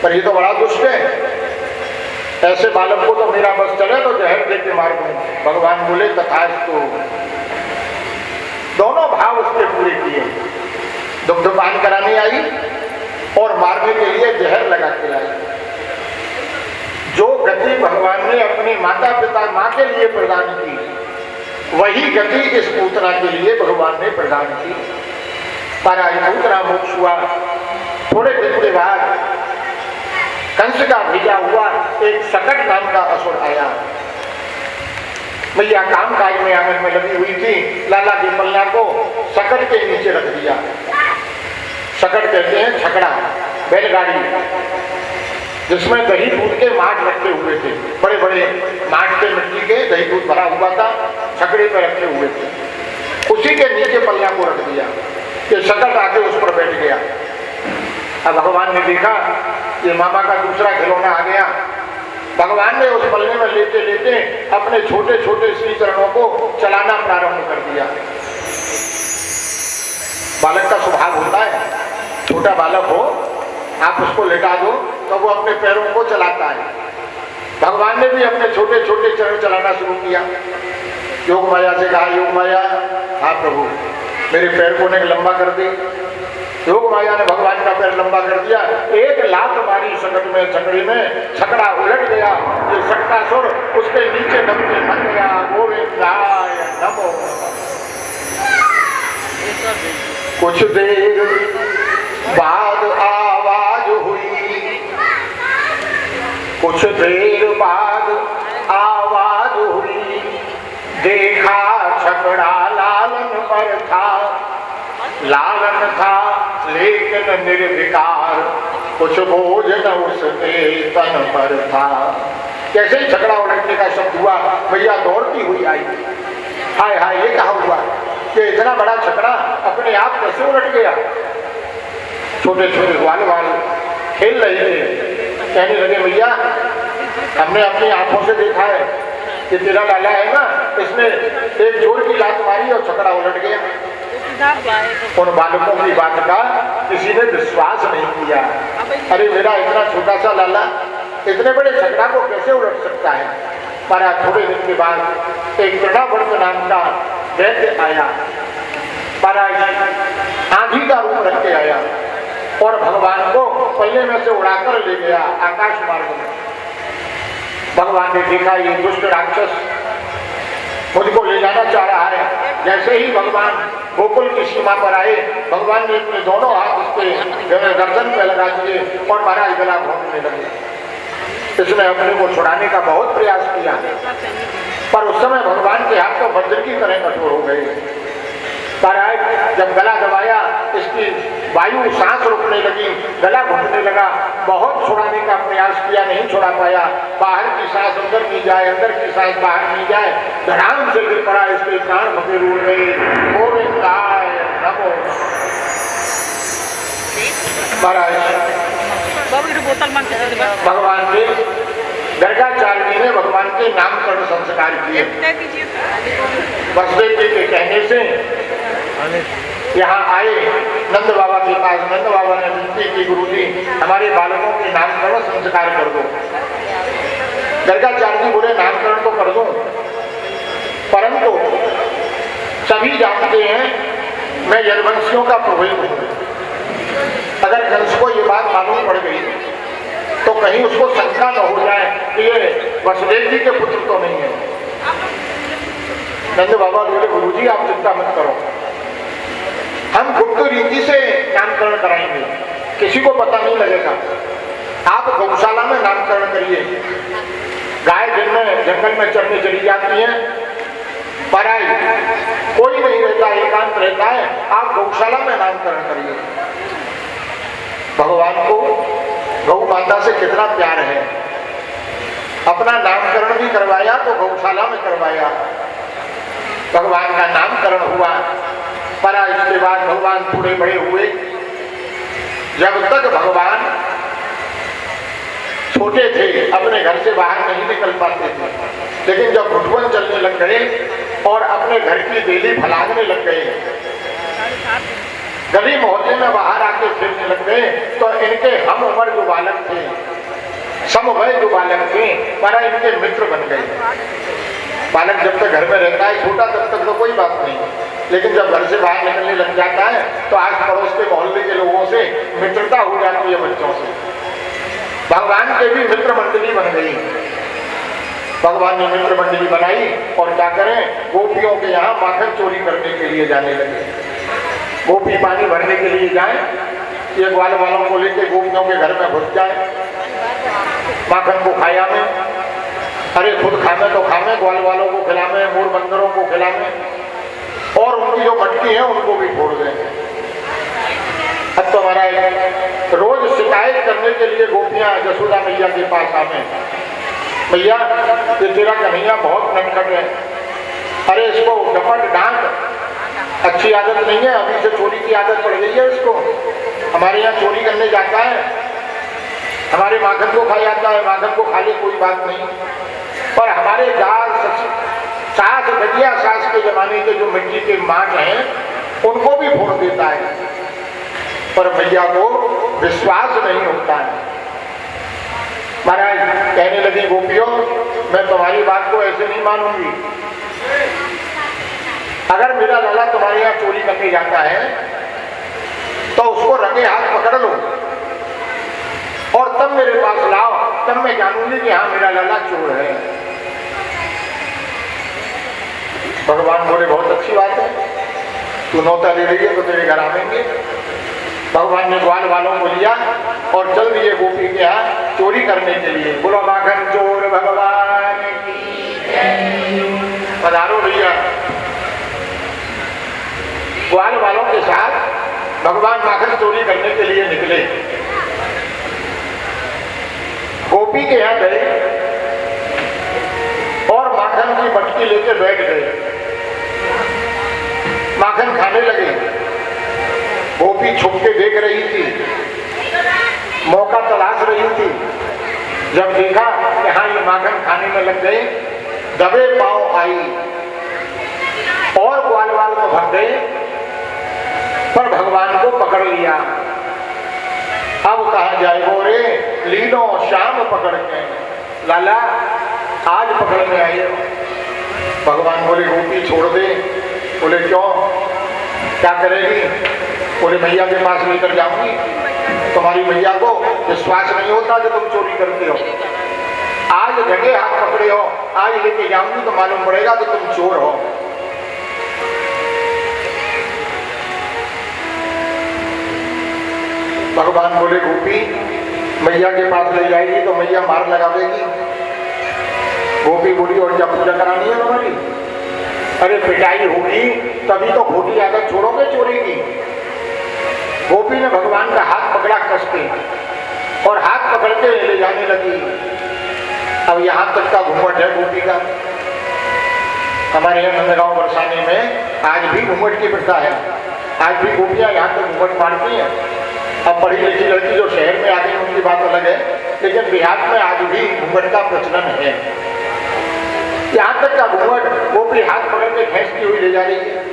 S2: पर ये तो बड़ा दुष्ट है। ऐसे बालक को तो मेरा बस चले तो जहर दे के मार दूं। भगवान बोले तथास्तु। दोनों भाव उसके पूरे किए। दुग्धपान कराने आई और मारने के लिए जहर लगा के लाई। जो गति भगवान ने अपने माता पिता माँ के लिए प्रदान की, वही गति इस पूतना के लिए भगवान ने प्रदान की। पर पूतना मोक्ष हुआ। थोड़े दिन के बाद कंस का भेजा हुआ एक सकट नाम का असुर आया। मैया काम काज में आंगन में लगी हुई थी, लाला की पल्ला को सकट के नीचे रख दिया। सकट कहते हैं छकड़ा, बैलगाड़ी, जिसमें दही दूध के माठ रखे हुए थे। बड़े बड़े माठ के मिट्टी के दही दूध भरा हुआ था, छकड़े पे रखे हुए थे। उसी के नीचे पल्ला को रख दिया कि सकट आके उस पर बैठ गया। अब भगवान ने देखा ये मामा का दूसरा खिलौना आ गया। भगवान ने उस पल्ले में लेते लेते अपने छोटे छोटे श्री चरणों को चलाना प्रारंभ कर दिया। बालक का स्वभाव होता है, छोटा बालक हो आप उसको लेटा दो तो वो अपने पैरों को चलाता है। भगवान ने भी अपने छोटे छोटे चरण चलाना शुरू किया। योग माया से कहा, योग माया हाँ प्रभु, मेरे पैर को ने लंबा कर दी। योग माया ने भगवान का पैर लंबा कर दिया, एक लात मारी सकट में, छकड़ी में, छकड़ा उलट गया। ये शक्तासुर उसके नीचे दबके मर गया। गोविंदाय नमो। कुछ देर बाद आवाज हुई, कुछ देर बाद आवाज हुई, देखा छकड़ा लालन पर था। लालन था लेकिन निर्विकार, कुछ बोझ न उसके तन पर था। कैसे ही छकड़ा उलटने का शब्द हुआ, भैया दौड़ती हुई आई। हाय हाय, ये कहा हुआ कि इतना बड़ा छकड़ा अपने आप कैसे उलट गया। छोटे छोटे ग्वाल वाल खेल रहे थे, कहने लगे भैया हमने अपनी आंखों से देखा है कि तेरा लाला है ना, इसने एक जोर की लात मारी और छकड़ा उलट गया। उन बालकों की बात का किसी ने विश्वास नहीं किया। अरे मेरा इतना छोटा सा लाला इतने बड़े छकड़ा को कैसे उलट सकता है। पर थोड़े दिन के बाद एक प्रणावर्त नाम का दैत्य आया, पर आंधी का रूप रख के आया और भगवान को पहले में से उड़ाकर ले गया आकाश मार्ग में। भगवान ने देखा ये दुष्ट राक्षस मुझको ले जाना चाह रहा है। जैसे ही भगवान गोकुल की सीमा पर आए, भगवान ने अपने दोनों हाथ उसके गर्दन पे लगा दिए और महाराज गला घोंटने लगे। इसने अपने को छुड़ाने का बहुत प्रयास किया, पर उस समय भगवान के हाथ तो वज्र की तरह कठोर हो गए। पर जब गला दबाया, इसकी वायु सांस रोकने लगी, गला घुटने लगा। बहुत छुड़ाने का प्रयास किया, नहीं छुड़ा पाया। बाहर की सांस अंदर नहीं जाए, अंदर की सांस बाहर नहीं जाए, धड़ाम से गिर पड़ा, इसके प्राण फकीर उड़ गए। गोविंदाय नमो। महाराज भगवान के गर्गाचार्य ने भगवान के नामकरण संस्कार किए। वसुदेव जी के कहने से यहाँ आए नंद बाबा के पास। नंद बाबा ने विनती की, गुरु जी हमारे बालकों के नामकरण संस्कार कर दो। गर्गाचार्य जी बोले नामकरण तो कर दो, परंतु सभी जानते हैं मैं यदुवंशियों का पुरोहित हूँ। अगर कंस को ये बात मालूम पड़ गई तो कहीं उसको शंका न हो जाए कि ये वसुदेव जी के पुत्र तो नहीं है। नंद बाबा बोले गुरु जी आप चिंता मत करो, हम गुप्त रीति से नामकरण कराएंगे, किसी को पता नहीं लगेगा। आप गौशाला में नामकरण करिए। गाय जिनमें जंगल में चरने चली जाती है, पराई कोई नहीं रहता, एकांत रहता है, आप गौशाला में नामकरण करिए। भगवान को गौ माता से कितना प्यार है, अपना नामकरण भी करवाया तो गौशाला में करवाया। भगवान का नामकरण हुआ, पर इसके बाद भगवान थोड़े बड़े हुए। जब तक भगवान छोटे थे अपने घर से बाहर नहीं निकल पाते थे, लेकिन जब घुटवन चलने लग गए और अपने घर की बेली फैलाने लग गए, गली मोहल्ले में बाहर आके फिरने लग गए, तो इनके हम उम्र जो बालक थे, समवय जो बालक थे, पर इनके मित्र बन गए। बालक जब तक घर में रहता है छोटा तब तक तो कोई बात नहीं, लेकिन जब घर से बाहर निकलने लग जाता है तो आस पड़ोस के मोहल्ले के लोगों से मित्रता हो जाती है बच्चों से। भगवान के भी मित्र मंडली बन गई। भगवान ने मित्र मंडली बनाई और क्या करें, गोपियों के यहाँ माखन चोरी करने के लिए जाने लगे। गोपी पानी भरने के लिए जाए, ये ग्वाल वालों को लेके गोपियों के घर में घुस जाए, माखन को खाया में, अरे खुद खामे तो खामे, ग्वाल वालों को खिलावे, मोर बंदरों को खिलावे, और उनकी जो मटकी है उनको भी फोड़ दें। अब तो हमारा रोज शिकायत करने के लिए गोपियां यशोदा मैया के पास आवे, भैया ये तेरा कन्हैया बहुत नटखट है, अरे इसको डपट डांट, अच्छी आदत नहीं है, अभी से चोरी की आदत पड़ गई है इसको। हमारे यहाँ चोरी करने जाता है, हमारे माखन को खा जाता है, माखन को खा ले कोई बात नहीं, पर हमारे दाल सास गजिया सास के जमाने के जो मिट्टी के माट हैं उनको भी फोड़ देता है। पर भैया को विश्वास नहीं होता है। महाराज कहने लगी गोपियों, मैं तुम्हारी बात को ऐसे नहीं मानूंगी। अगर मेरा लाला चोरी करने जाता है तो उसको रंगे हाथ पकड़ लो और तब मेरे पास लाओ, तब मैं जानूंगी कि हाँ मेरा लाला चोर है। भगवान बोले बहुत अच्छी बात है, तू नौता ले रही है तो तेरे घर आवेंगे। भगवान ने ग्वाल वालों को लिया और चल दिए गोपी के यहाँ चोरी करने के लिए। बोलो माखन चोर भगवान की जय। पधारो भैया। ग्वाल वालों के साथ भगवान माखन चोरी करने के लिए निकले। गोपी के यहाँ गए और माखन की मटकी लेके बैठ गए, माखन खाने लगे। गोपी छुप के देख रही थी, मौका तलाश रही थी। जब देखा कि हाँ ये माखन खाने में लग गए, दबे पांव आई और ग्वाल वाल को भग गए, पर भगवान को पकड़ लिया। अब कहा जाए वो रे लीनो शाम पकड़ के, लाला आज पकड़ने आई। भगवान बोले गोपी छोड़ दे। बोले क्यों, क्या करेगी? बोले मैया के पास लेकर जाऊंगी। तुम्हारी मैया को विश्वास नहीं होता जो तुम चोरी करते हो। आज जगह हाथ पकड़े हो, आज लेके जाऊंगी तो मालूम पड़ेगा कि तुम चोर हो। भगवान बोले गोपी मैया के पास ले जाएगी तो मैया मार लगावेगी। गोपी बोली और क्या पूजा करानी है तुम्हारी? अरे पिटाई होगी तभी तो खोटी आदत छोड़ोगे चोरी की। गोपी ने भगवान का हाथ पकड़ा कस के और हाथ पकड़ के ले जाने लगी। अब यहाँ तक का घूमट है गोपी का। हमारे यहाँ नंदगांव बरसाने में आज भी घूमट की प्रथा है। आज भी गोपियाँ यहाँ तक घूमट मारती हैं। अब पढ़ी लिखी लड़की जो शहर में आ गई उनकी बात अलग है, लेकिन बिहार में आज भी घूमट का प्रचलन है। यहाँ तक का घूमट गोपी हाथ पकड़ के खींचती हुई ले जा रही है।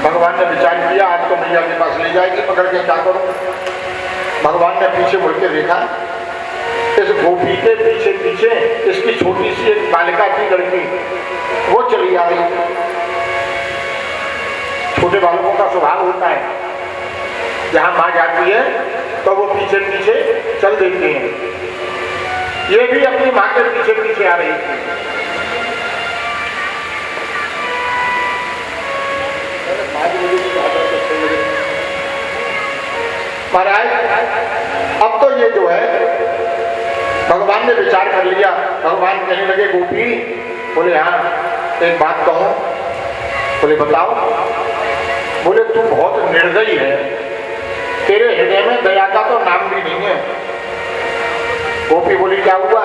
S2: भगवान ने विचार किया आज तो मैया के पास ले जाएगी, पकड़ के क्या करूं? भगवान ने पीछे मुड़ के देखा, इस गोपी के पीछे पीछे इसकी छोटी सी एक बालिका थी लड़की, वो चली आ रही। छोटे बालकों का स्वभाव होता है, जहां माँ जाती है तो वो पीछे पीछे चल देती हैं। ये भी अपनी माँ के पीछे पीछे आ रही थी। महाराज अब तो ये जो है भगवान ने विचार कर लिया। भगवान कहने लगे गोपी, बोले हाँ एक बात कहूं। बोले बताओ। बोले तू बहुत निर्दयी है, तेरे हृदय में दया का तो नाम भी नहीं है। गोपी बोली क्या हुआ?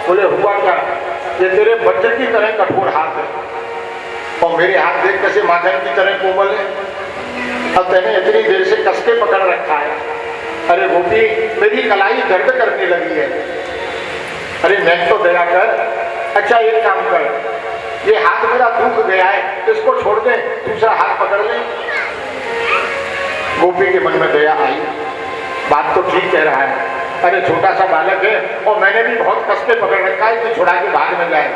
S2: बोले हुआ क्या, ये तेरे वज्र की तरह कठोर हाथ है और मेरे हाथ देख कैसे माखन की तरह कोमल है। अब तेने इतनी देर से कस के पकड़ रखा है। अरे गोपी मेरी कलाई दर्द करने लगी है। अरे मैं तो दया कर। अच्छा एक काम कर, ये हाथ मेरा दुख गया है, इसको छोड़ दे, दूसरा हाथ पकड़ ले। गोपी के मन में दया आई, बात तो ठीक कह रहा है। अरे छोटा सा बालक है और मैंने भी बहुत कस के पकड़ रखा है कि छुड़ा के भाग में जाए।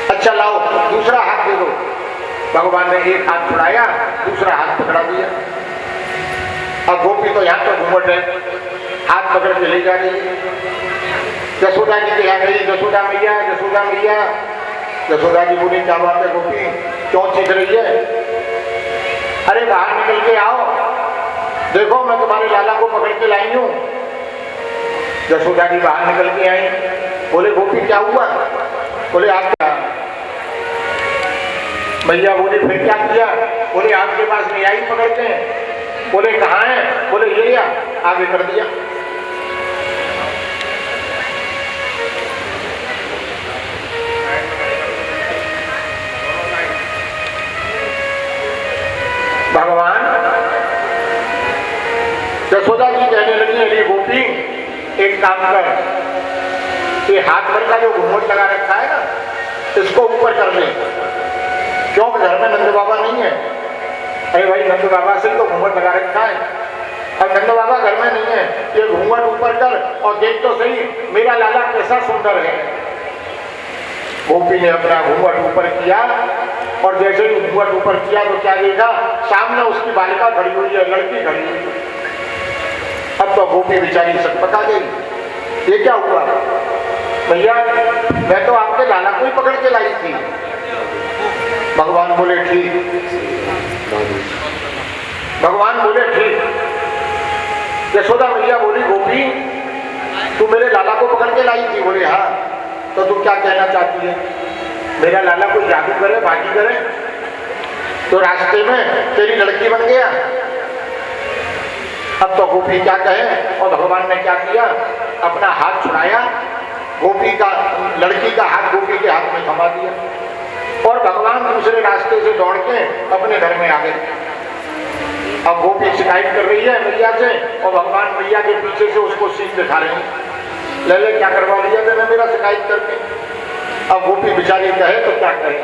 S2: अच्छा लाओ दूसरा हाथ दे दो। भगवान ने एक हाथ छुड़ाया, दूसरा हाथ पकड़ा दिया। अब गोपी तो यहाँ तो घूमट है, हाथ पकड़ के ले जा रही है। यशोदा जी के यहाँ गई, यशोदा मैया, यशोदा मैया। यशोदा जी बोली क्या बात है गोपी, क्यों चीख रही है? अरे बाहर निकल के आओ, देखो मैं तुम्हारे लाला को पकड़ के लाई हूं। यशोदा जी बाहर निकल के आई। बोले गोपी क्या हुआ? बोले आप क्या? मैया बोली फिर क्या किया? बोले आपके पास नहीं आई पकड़ते हैं। बोले कहाँ है? बोले ये लिया, आगे कर दिया। भगवान यशोदा जी कहने लगी अरे गोपी एक काम कर, ये हाथ भर का जो घूंघट लगा रखा है ना, इसको ऊपर कर ले। क्यों घर में नंद बाबा नहीं है? अरे भाई नंद बाबा से तो घूंघट लगा रखा है, अब नंद बाबा घर में नहीं है, ये घूंघट ऊपर कर और देख तो सही मेरा लाला कैसा सुंदर है। गोपी ने अपना घूंघट ऊपर किया और जैसे ही घूंघट ऊपर किया तो क्या देखा, सामने उसकी बालिका खड़ी हुई है, लड़की खड़ी हुई है। अब तो गोपी बेचारी सकपका गई, ये क्या हुआ? भैया मैं तो आपके लाला को ही पकड़ के लाई थी। भगवान बोले ठीक। भगवान बोले ठीक। यशोदा मैया बोली गोपी तू मेरे लाला को पकड़ के लाई थी? बोले हाँ। तो तू क्या कहना चाहती है? मेरा लाला कोई जादू करे, बाजी करे तो रास्ते में तेरी लड़की बन गया। अब तो गोपी क्या कहे, और भगवान ने क्या किया, अपना हाथ छुड़ाया, गोपी का, लड़की का हाथ गोपी के हाथ में थमा दिया, और भगवान दूसरे रास्ते से दौड़ के अपने घर में आ गए। अब गोपी शिकायत कर रही है मैया से, और भगवान मैया के पीछे से उसको सीख दिखा रहे हैं, ले क्या करवा लिया मैंने मेरा शिकायत करके। अब गोपी बेचारी कहे तो क्या कहे।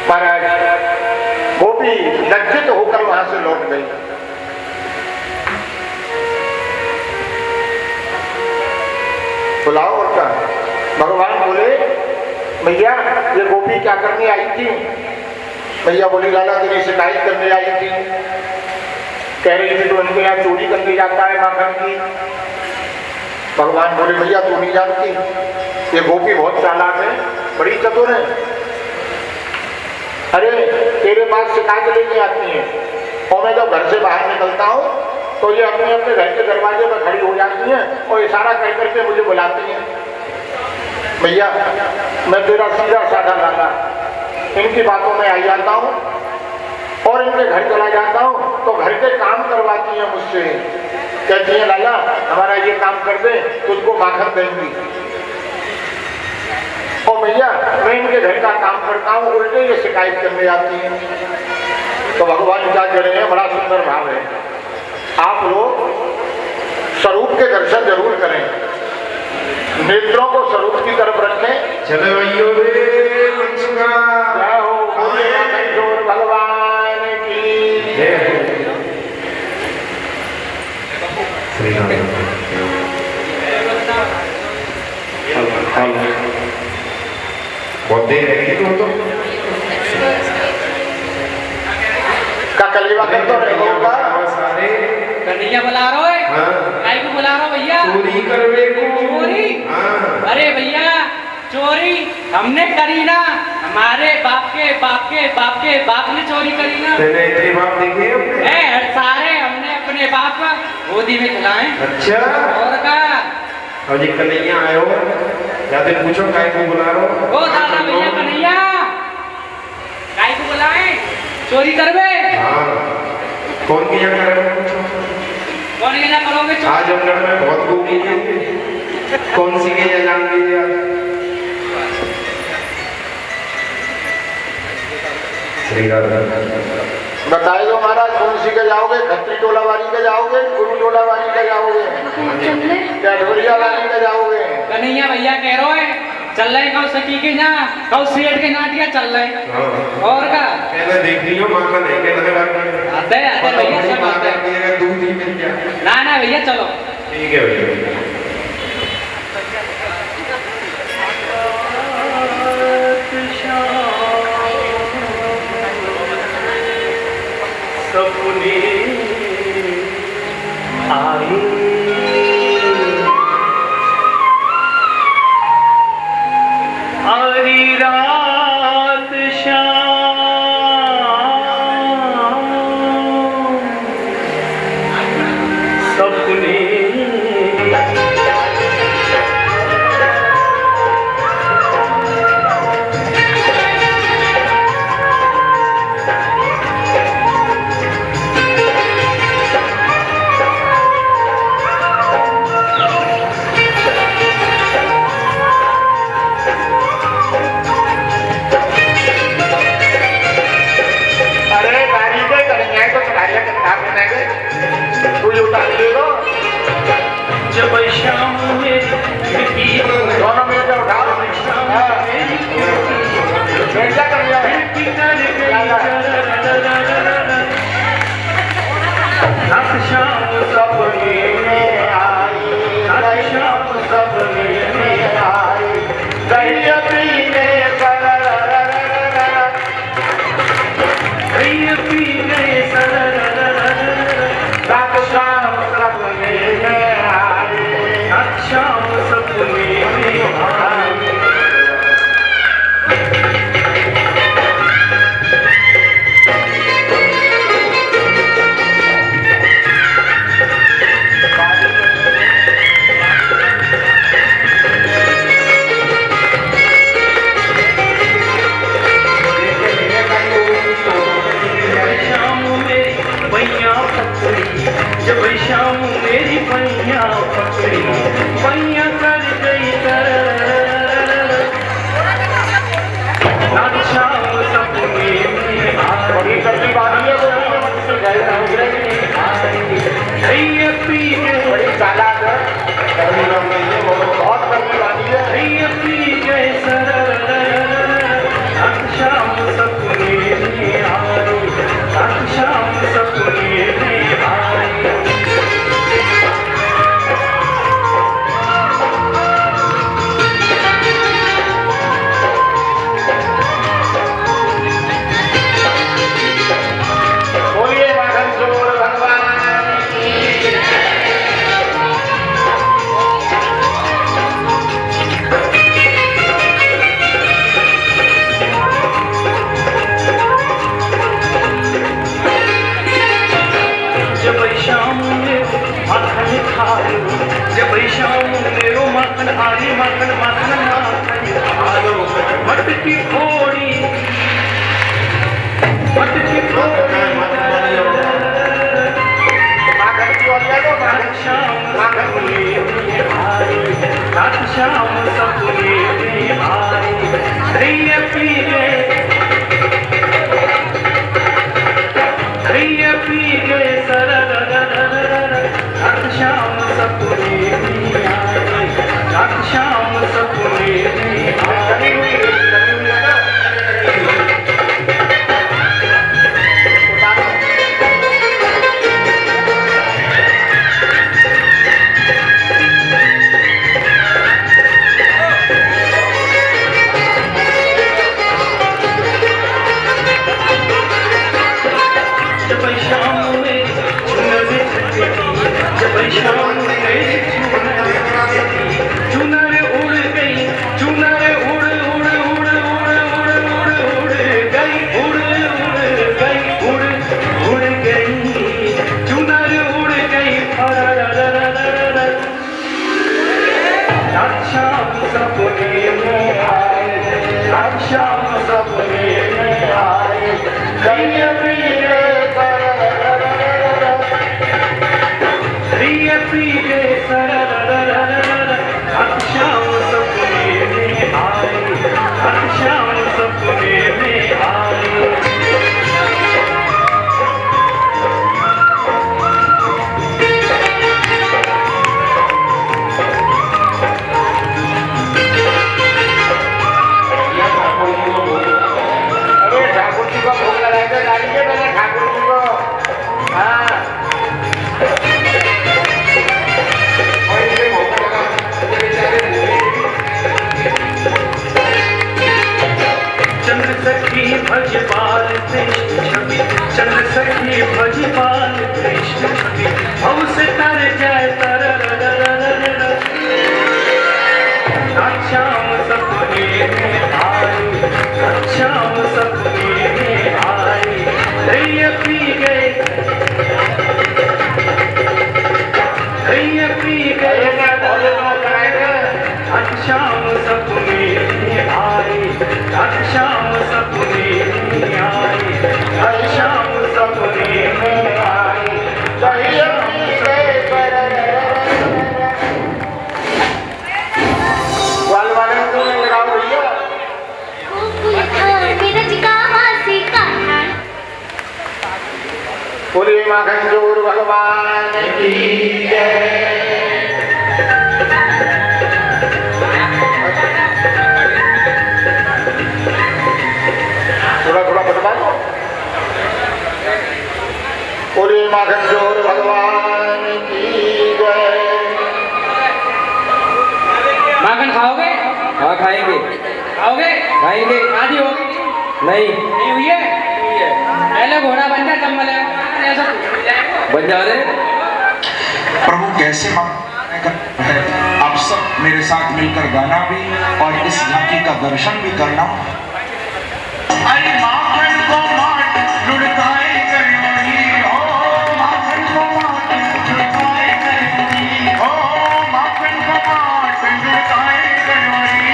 S2: महाराज गोपी लज्जित होकर वहां से लौट गई। बुलाओ और क्या? भगवान बोले भैया ये गोपी क्या करने आई थी? भैया बोली लाला तेरी शिकायत करने आई थी, कह रही थी तो इनके यहाँ चोरी करने जाता है माखन की। भगवान बोले भैया तू नहीं जानती, ये गोपी बहुत चालाक है, बड़ी चतुर है। अरे तेरे पास शिकायत लेके आती है, और मैं जब घर से बाहर निकलता हूँ तो ये अपने अपने घर के दरवाजे पर खड़ी हो जाती हैं और इशारा कर करके मुझे बुलाती हैं। भैया मैं तेरा सीधा साधा लाला, इनकी बातों में आ जाता हूँ और इनके घर चला जाता हूँ तो घर के काम करवाती हैं मुझसे, कहती हैं लाला हमारा ये काम कर दे तुझको माखन देंगी। और भैया मैं इनके घर का काम करता हूँ, उल्टे ये शिकायत करने आती हैं। तो भगवान क्या कह रहे हैं, बड़ा सुंदर भाव है। आप लोग स्वरूप के दर्शन जरूर करें, नेत्रों को स्वरूप की तरफ रखें।
S1: चले भैया
S2: जय हो भगवान की जय।
S1: बहुत देर है तो
S2: का कलेवा कर तो रहे होगा।
S3: कन्हैया बुला रहा है, काय को बुला रहा भैया?
S1: चोरी करवे को।
S3: चोरी? अरे भैया चोरी हमने करी ना, हमारे बाप के बाप के बाप के बाप ने चोरी करी ना।
S1: तेरे इतने बाप देखे
S3: ए सारे हमने अपने बाप गोदी में खिलाए।
S1: अच्छा
S3: और का
S1: और ये कन्हैया आयो, जाते पूछो काय को बुला रहा हो?
S3: ओ दादा भैया कन्हैया काय को बुलाए? चोरी करवे?
S1: हाँ कौन किया करे पूछो।
S3: कौन किया करोगे चोरी?
S1: आज अंदर में बहुत गोपी है, कौन सी के जान लीजिए आज। श्री राधे
S2: बताए दो महाराज कौन सी के जाओगे, खत्री टोलावारी के जाओगे, गुरु टोलावारी के जाओगे, कैटवरिया वाली के जाओगे?
S3: कन्हैया भैया कह रहे हैं चल रहे कौ सकी के ना कौ सेठ के नाटिया चल रहे। और का
S1: पहले देख लियो माखन है के लगे
S3: आते आते भैया सब आते
S1: हैं, दूध ही मिल जाए।
S3: ना ना भैया चलो
S1: ठीक है भैया।
S4: सपने आई आरी रात शाम सपने जब शाम में
S2: दोनों मिलकर उठाओ। बेटा कर लिया है।
S4: रात शाम सपने में आई, रात शाम सपने में आई,
S2: दहिया पीने पर
S4: दही पी गए
S2: रात शाम सपने में आए
S4: रात शाम सपने में आए जब शाम मेरी पैया पकड़ी पैया कर गई रात शाम सपने में
S2: बड़ी जल्दी बात है
S4: दही पी गए
S2: बड़ी चालाक है बहुत गर्मी वाली है
S4: दही पी गए रात शाम सपने में आए रात शाम सपने में आए
S2: बोलिए माखन चोर भगवान की
S4: जब शाम में माखन खाओ जब शाम में माखन आली माखन माखन माखन खाओ मटकी फोड़ी मटकी फोड़ी
S2: माखन की ओर ले लो
S4: रात शाम सपने में आए रात शाम सपने में आए दही पी गए दही पी गए रात शाम सपने में आए रात शाम सपने में आए जब शाम में जब शाम में चुनर उड़ गई चुनर उड़ उड़ उड़ उड़ उड़ उड़ उड़ गई उड़ उड़ गई उड़ उड़ गई चुनर उड़ गई रात शाम सपने में आए रात शाम सपने में आए दही पी गए दही पी गए रात शाम सपने में आए रात शाम सपने में आए
S2: अरे ठाकुर जी को भोग लगाकर डालिए मैंने ठाकुर जी को हाँ और इसे भोग लगा
S4: चंद्र सखी भजपाल कृष्ण छवि चंद्र सखी भजपाल कृष्ण छवि भव से तर जाए रात शाम सपने में आए रात शाम सपने में आए दही पी गए दही पी गए रात शाम सपने में आए रात शाम सपने में आए रात शाम सपने में आए
S2: दही वाल वाले को नहीं लगाओ भैया बोलिए माखन चोर भगवान की जय थोड़ा थोड़ा बटवा दो बोलिए माखन चोर भगवान की जय
S3: माखन खाओगे?
S5: हाँ खाएंगे
S3: खाओगे?
S5: खाएंगे
S3: आधी होगी
S5: नहीं
S3: नहीं हुई है ठीक है पहले घोड़ा बन जा जब मिले ऐसा बन जा रे
S5: प्रभु कैसे है आप सब मेरे साथ मिलकर गाना भी और इस झांकी का दर्शन भी करना। अरे माखन को माट लुढ़काए करवाई हो, माखन को माट लुढ़काए करवाई हो, माखन को माट लुढ़काए करवाई।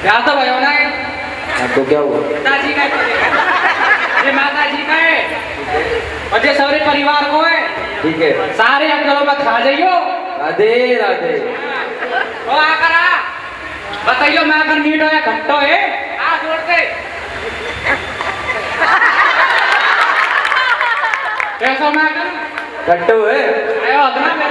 S3: क्या तो भयो ना
S6: तो क्या हुआ?
S3: पिताजी का है, ये माता जी का है और ये सारे परिवार को है।
S6: ठीक है
S3: सारे अंकलों में खा जाइयो।
S6: राधे राधे।
S3: ओ आकर आ बताइयो मैं अगर मीट हो या खट्टो है आ जोड़ते कैसा मैं अगर
S6: खट्टू है
S3: आयो अगना में